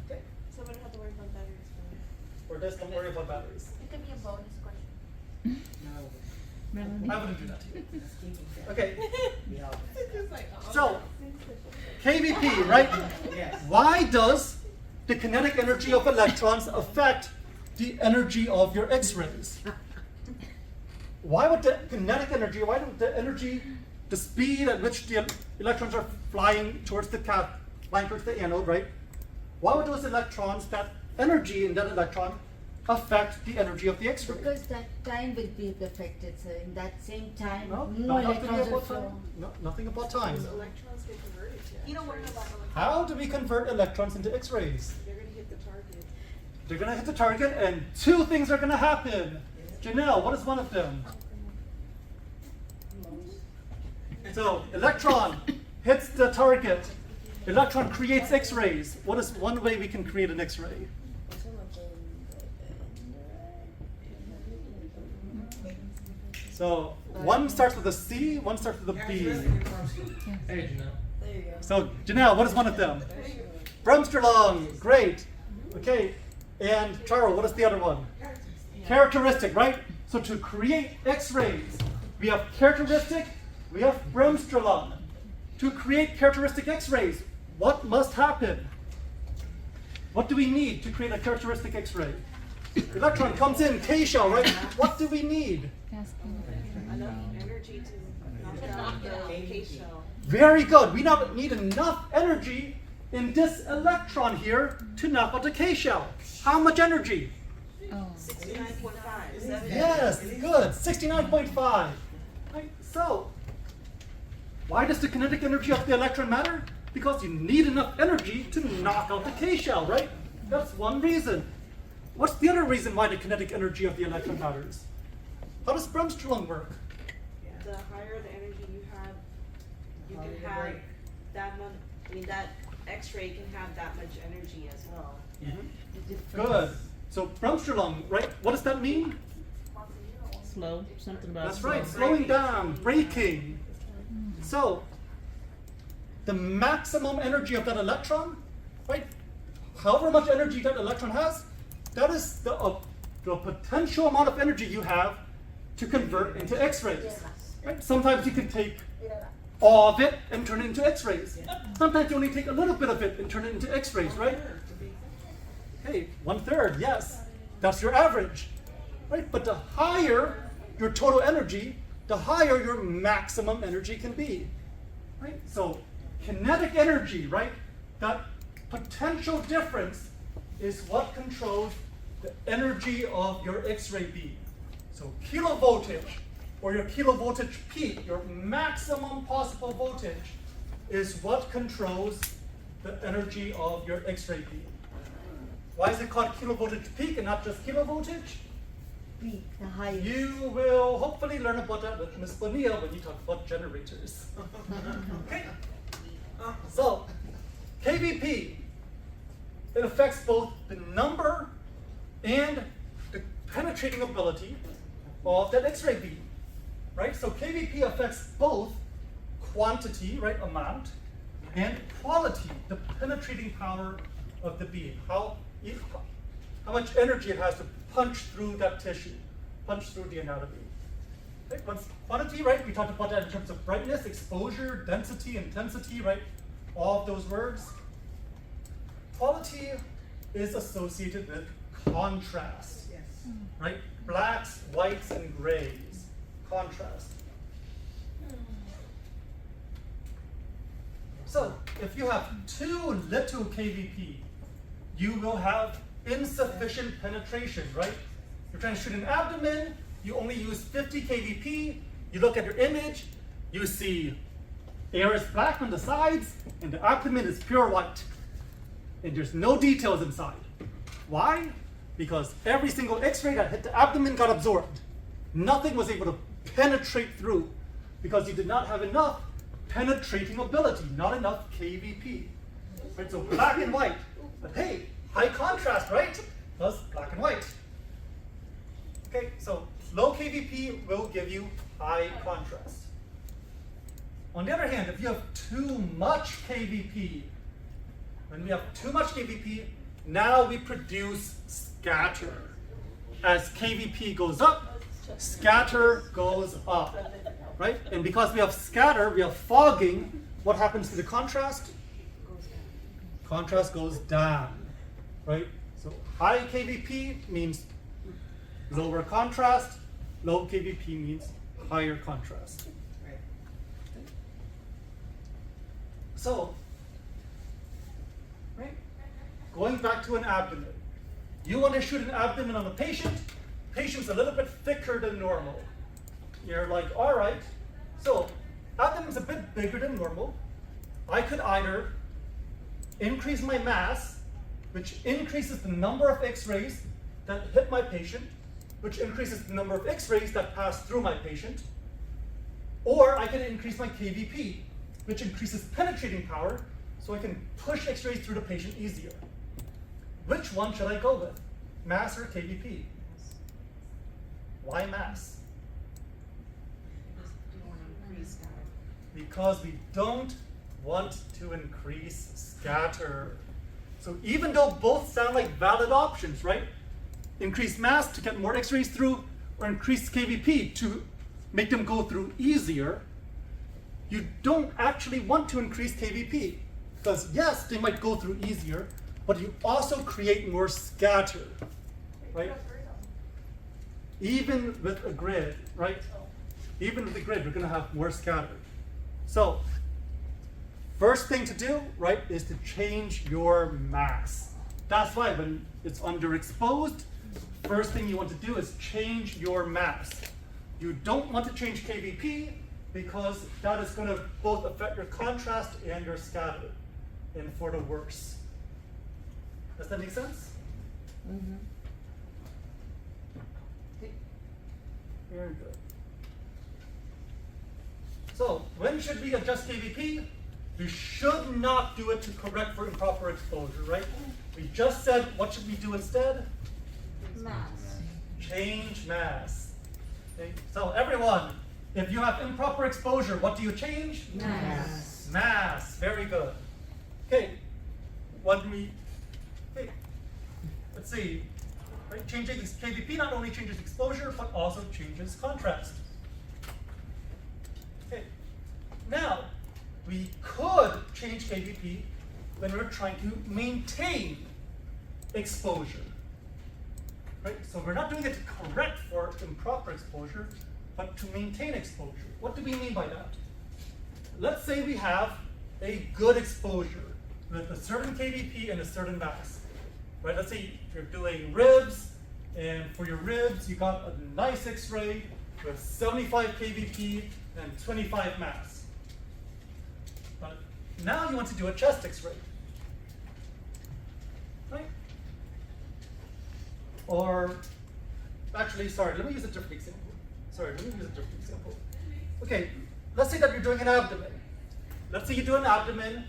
Okay, So we don't have to worry about batteries for or just don't worry about batteries. It could be a bonus question. Melanie. I wouldn't do that to you. Okay, It's like, so KVP, right? Yes. Why does the kinetic energy of electrons affect the energy of your X-rays? Why would the kinetic energy, why don't the energy, the speed at which the electrons are flying towards the flying towards the anode, right? Why would those electrons, that energy in that electron, affect the energy of the X-ray? Because that time will be affected, sir. In that same time, No, more nothing electrons will about flow. time. No, nothing about time. Electrons get converted to You don't worry about electrons. How do we convert electrons into X-rays? They're gonna hit the target. They're gonna hit the target and two things are gonna happen. Janelle, what is one of them? So, electron hits the target. Electron creates X-rays. What is one way we can create an X-ray? So, one starts with a C, one starts with a B. Hey, Janelle. There you go. So, Janelle, what is one of them? Bremsstrahlung, great. Okay, and Charo, what is the other one? Characteristic, right? So to create X-rays, we have characteristic, we have Bremsstrahlung. To create characteristic X-rays, what must happen? What do we need to create a characteristic X-ray? Electron comes in, K-shell, right? What do we need? Enough energy to knock out the K-shell. Very good. We now need enough energy in this electron here to knock out the K-shell. How much energy? 69.5. Yes, good. 69.5. Right, so, why does the kinetic energy of the electron matter? Because you need enough energy to knock out the K-shell, right? That's one reason. What's the other reason why the kinetic energy of the electron matters? How does Bremsstrahlung work? The higher the energy you have, you can have that much, I mean, that X-ray can have that much energy as well. The difference. Good. So Bremsstrahlung, right? What does that mean? Slow, something about That's slow. right, slowing down, braking. So, the maximum energy of that electron, right? However much energy that electron has, that is the potential amount of energy you have to convert into X-rays. Right? Sometimes you can take all of it and turn it into X-rays. Sometimes you only take a little bit of it and turn it into X-rays, right? Hey, 1/3, yes. That's your average. Right? But the higher your total energy, the higher your maximum energy can be. Right? So kinetic energy, right? That potential difference is what controls the energy of your X-ray beam. So kilovoltage, or your kilovoltage peak, your maximum possible voltage, is what controls the energy of your X-ray beam. Why is it called kilovoltage peak and not just kilovoltage? Peak, the highest. You will hopefully learn about that with Ms. Bonilla when you talk about generators. Okay. So, KVP, it affects both the number and the penetrating ability of that X-ray beam, right? So KVP affects both quantity, right, amount, and quality, the penetrating power of the beam, how much energy it has to punch through that tissue, punch through the anatomy. Okay, once quantity, right, we talked about that in terms of brightness, exposure, density, intensity, right, all of those words. Quality is associated with contrast, right? Blacks, whites, and grays, contrast. So, if you have too little KVP, you will have insufficient penetration, right? You're trying to shoot an abdomen, you only use 50 KVP, you look at your image, you see air is black on the sides, and the abdomen is pure white. And there's no details inside. Why? Because every single X-ray that hit the abdomen got absorbed. Nothing was able to penetrate through because you did not have enough penetrating ability, not enough KVP. Right, so black and white. But hey, high contrast, right? Plus black and white. Okay, so low KVP will give you high contrast. On the other hand, if you have too much KVP, when we have too much KVP, now we produce scatter. As KVP goes up, scatter goes up, right? And because we have scatter, we have fogging, what happens to the contrast? Contrast goes down, right? So high KVP means lower contrast, low KVP means higher contrast. So, right? Going back to an abdomen. You want to shoot an abdomen on a patient, patient's a little bit thicker than normal. You're like, all right, so abdomen's a bit bigger than normal. I could either increase my mass, which increases the number of X-rays that hit my patient, which increases the number of X-rays that pass through my patient, or I can increase my KVP, which increases penetrating power, so I can push X-rays through the patient easier. Which one should I go with? Mass or KVP? Why mass? Because we don't want to increase scatter. So even though both sound like valid options, right? Increase mass to get more X-rays through, or increase KVP to make them go through easier, you don't actually want to increase KVP. Because yes, they might go through easier, but you also create more scatter, right? Even with a grid, right? Even with the grid, we're gonna have more scatter. So, first thing to do, right, is to change your mass. That's why when it's underexposed, first thing you want to do is change your mass. You don't want to change KVP because that is going to both affect your contrast and your scatter, and for the worse. Does that make sense? Mm-hmm. Okay. Very good. So, when should we adjust KVP? We should not do it to correct for improper exposure, right? We just said, what should we do instead? Mass. Change mass. Okay? So everyone, if you have improper exposure, what do you change? Mass. Mass. Very good. Okay. Okay. Let's see. Right? Changing KVP not only changes exposure, but also changes contrast. Okay. Now, we could change KVP when we're trying to maintain exposure. Right? So we're not doing it to correct for improper exposure, but to maintain exposure. What do we mean by that? Let's say we have a good exposure with a certain KVP and a certain mass. Right? Let's say you're doing ribs, and for your ribs, you got a nice X-ray with 75 KVP and 25 mass. But now you want to do a chest X-ray. Right? Or, actually, sorry, let me use a different example. Okay, let's say that you're doing an abdomen. Let's say you do an abdomen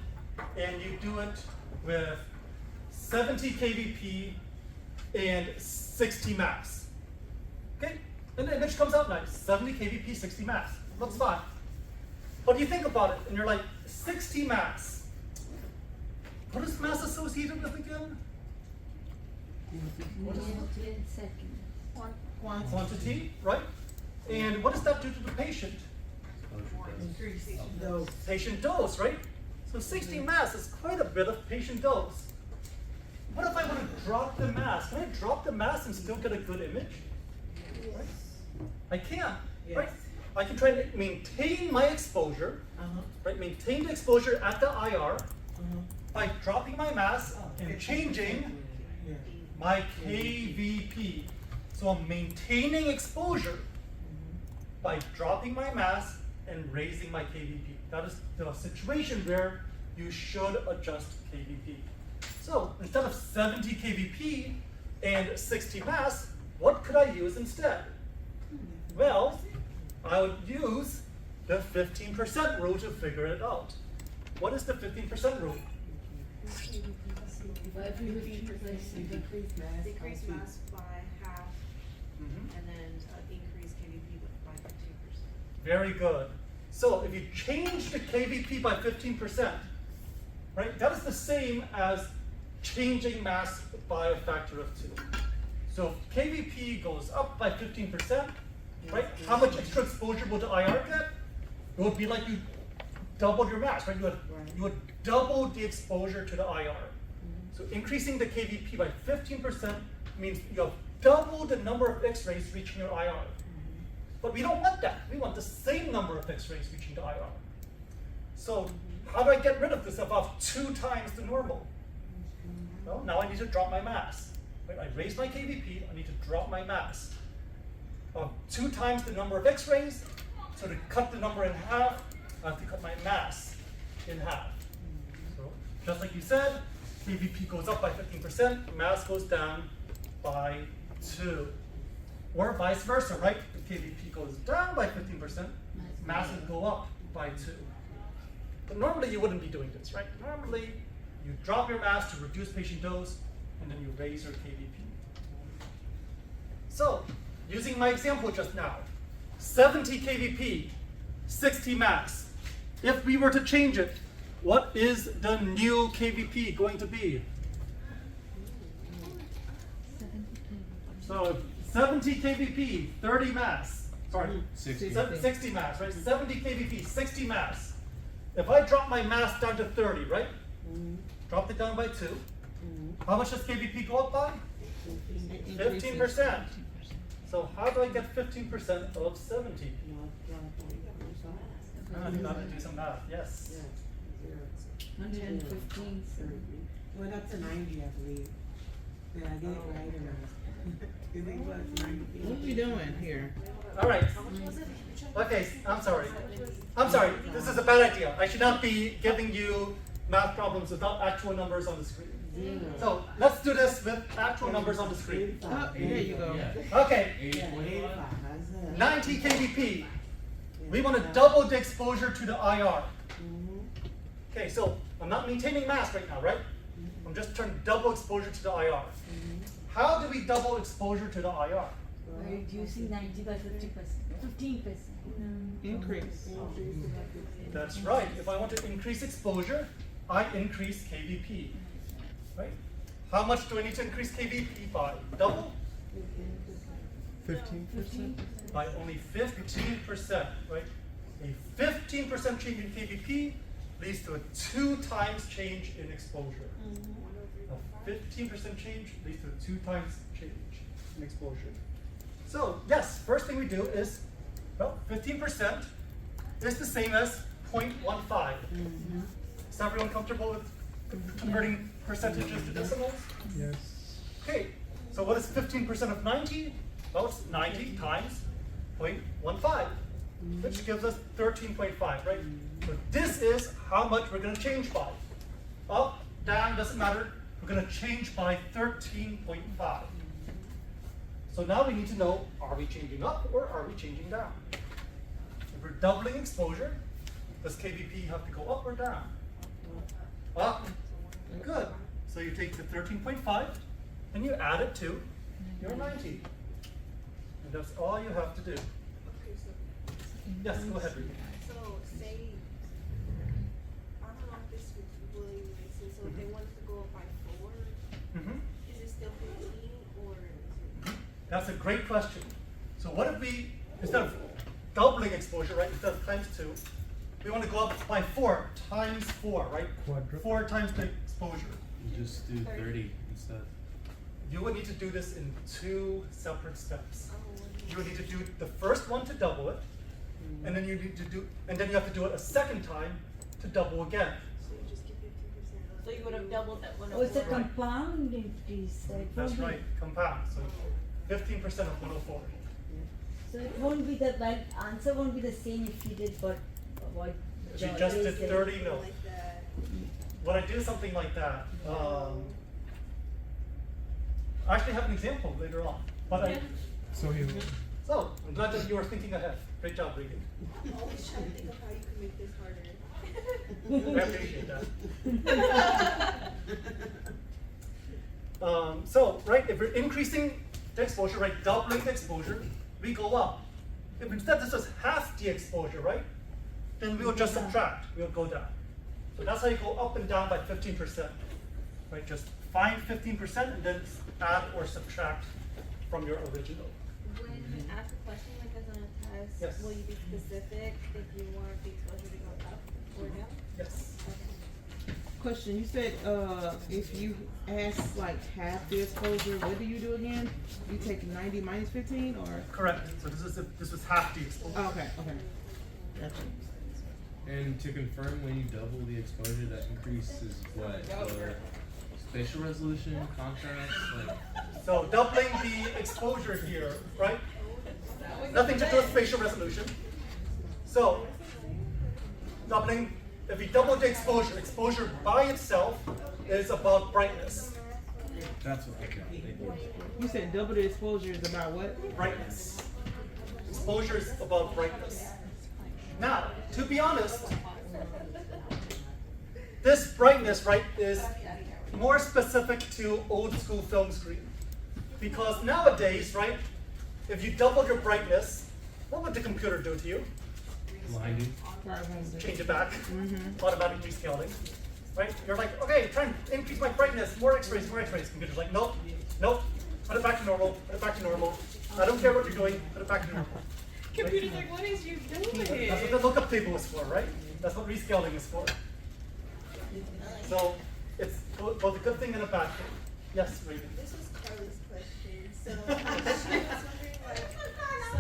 and you do it with 70 KVP and 60 mass. Okay, and the image comes out nice. 70 KVP, 60 mass. Looks fine. But you think about it and you're like, 60 mass. What is mass associated with again? What is it? Seconds. Quantity, right? And what does that do to the patient? Patient dose, right? So 60 mass is quite a bit of patient dose. What if I want to drop the mass? Can I drop the mass and still get a good image? Right? I can, right? I can try to maintain my exposure, right? Maintain the exposure at the IR by dropping my mass and changing my KVP. So I'm maintaining exposure by dropping my mass and raising my KVP. That is the situation where you should adjust KVP. So instead of 70 KVP and 60 mass, what could I use instead? Well, I would use the 15% rule to figure it out. What is the 15% rule? Decrease mass by half, and then increase KVP by 15%. Very good. So if you change the KVP by 15%, right, that is the same as changing mass by a factor of 2. So if KVP goes up by 15%, right, how much extra exposure will the IR get? It would be like you doubled your mass, right? You would double the exposure to the IR. So increasing the KVP by 15% means you have double the number of X-rays reaching your IR. But we don't want that. We want the same number of X-rays reaching the IR. So how do I get rid of this if I have 2 times the normal? Well, now I need to drop my mass. Right? I raise my KVP, I need to drop my mass. 2 times the number of X-rays, so to cut the number in half, I have to cut my mass in half. So just like you said, KVP goes up by 15%, mass goes down by 2. Or vice versa, right? If KVP goes down by 15%, mass would go up by 2. But normally you wouldn't be doing this, right? Normally you drop your mass to reduce patient dose, and then you raise your KVP. So, using my example just now, 70 KVP, 60 mass. If we were to change it, what is the new KVP going to be? So 70 KVP, 30 mass. Sorry, 60. 60 mass, right? 70 KVP, 60 mass. If I drop my mass down to 30, right? Drop it down by 2. How much does KVP go up by? 15%. So how do I get 15% of 70? You gotta do some math, yes. 115. Well, that's a 90, I believe. Did I get it right or not? You think it's 90? What we doing here? All right. Okay, I'm sorry. I'm sorry, this is a bad idea. I should not be giving you math problems without actual numbers on the screen. So let's do this with actual numbers on the screen. Oh, there you go. Okay, 90 KVP. We want to double the exposure to the IR. Okay, so I'm not maintaining mass right now, right? I'm just trying to double exposure to the IR. How do we double exposure to the IR? By reducing 90 by 50%, 15%. Increase. That's right. If I want to increase exposure, I increase KVP. Right? How much do I need to increase KVP by? Double? 15. By only 15%, right? A 15% change in KVP leads to a 2 times change in exposure. A 15% change leads to a 2 times change in exposure. So yes, first thing we do is, well, 15% is the same as 0.15. Is everyone comfortable with converting percentages to decimals? Yes. Okay, so what is 15% of 90? Well, it's 90 times 0.15, which gives us 13.5, right? So this is how much we're going to change by. Up, down, doesn't matter. We're going to change by 13.5. So now we need to know, are we changing up or are we changing down? If we're doubling exposure, does KVP have to go up or down? Up. Good. So you take the 13.5 and you add it to your 90. And that's all you have to do. Okay, so, Yes, go ahead, Rita. so say, I don't know if this really makes sense, so if they wanted to go up by 4, is it still 15 or is it? That's a great question. So what if we, instead of doubling exposure, right, instead of times 2, we want to go up by 4 times 4, right? Quadruple. 4 times the exposure. You just do 30 instead. You would need to do this in 2 separate steps. Oh, You would need to do the first one to double it, and then you need to do, and then you have to do it a second time to double again. So you just get 50% of. So you would have doubled that one. Oh, it's a Right. compound increase, so it That's won't be, right, compound, so 15% of 104. so it won't be the, well, answer won't be the same if you did what If you Ray just did said. 30, no. Like that. When I do something like that, I actually have an example later on. But Yeah. So he. so, I'm glad that you were thinking ahead. Great job, Regan. I'm always trying to think of how you can make this harder. I appreciate that. So, right, if we're increasing the exposure, right, doubling the exposure, we go up. If instead this was half the exposure, right, then we will just subtract, we'll go down. So that's how you go up and down by 15%. Right, just find 15% and then add or subtract from your original. When you ask a question like this on a test, Yes. will you be specific if you want the exposure to go up or down? Yes. Question, you said, if you ask like half the exposure, what do you do again? You take 90 minus 15 or? Correct. So this was half the exposure. Oh, okay, okay. Gotcha. And to confirm, when you double the exposure, that increases what? The spatial resolution, contrast, like. So doubling the exposure here, right? Nothing to do with spatial resolution. So doubling, if we double the exposure, exposure by itself is about brightness. That's what I got. Thank you. You said double the exposure is about what? Brightness. Exposure is about brightness. Now, to be honest, this brightness, right, is more specific to old school film screen. Because nowadays, right, if you double your brightness, what would the computer do to you? Blinding. Change it back, automatic rescaling, right? You're like, okay, try and increase my brightness, more x-rays, more x-rays. Computer's like, nope, nope, put it back to normal, put it back to normal. I don't care what you're doing, put it back to normal. Computer's like, what is you doing? That's what the lookup table is for, right? That's what rescaling is for. So it's both a good thing and a bad thing. Yes, Raven. This was Carly's question. So she was wondering, like, so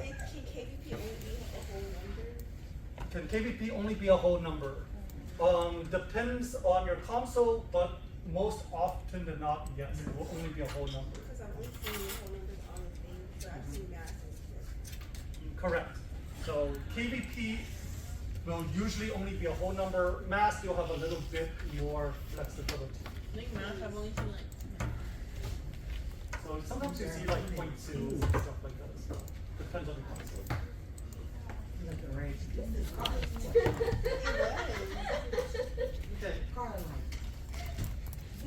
can KVP only be a whole number? Can KVP only be a whole number? Depends on your console, but most often than not, yes, it will only be a whole number. Because I'm only seeing whole numbers on the thing, so I've seen math and stuff. Correct. So KVP will usually only be a whole number. Mass, you'll have a little bit more flexibility. I think math, I've only seen like. So sometimes you see like 0.2 and stuff like that as well. Depends on the console.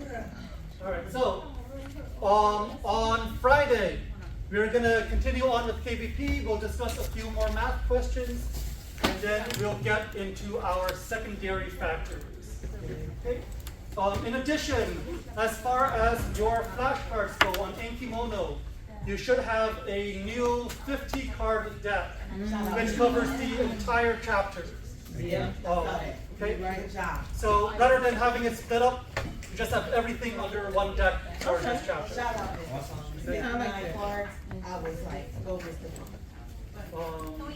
Okay. All right. So on Friday, we're gonna continue on with KVP. We'll discuss a few more math questions, and then we'll get into our secondary factors. Okay. In addition, as far as your flashcards go on Enkimono, you should have a new 50 card deck, which covers the entire chapter. Yeah. Okay. Good job. So rather than having it split up, you just have everything under one deck for this chapter. Shout out. Yeah, I like that. Cards, I was like, go with the one.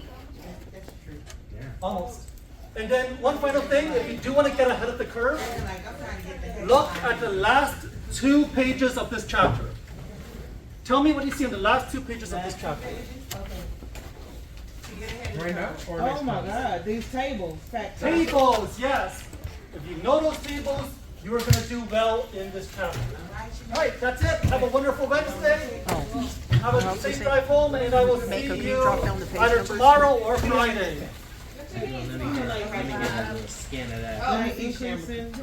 That's true. Yeah. Almost. And then one final thing, if you do want to get ahead of the curve, Like, I'm trying to get the heck look behind at the you. last 2 pages of this chapter. Tell me what you see on the last 2 pages of this chapter. Right now or Oh next my time? God, these tables, fact. Tables, yes. If you know those tables, you are going to do well in this chapter. All right, that's it. Have a wonderful Wednesday. Have a safe drive home, and I will see you either tomorrow or Friday. Let me get a little scan of that. Let me increase in.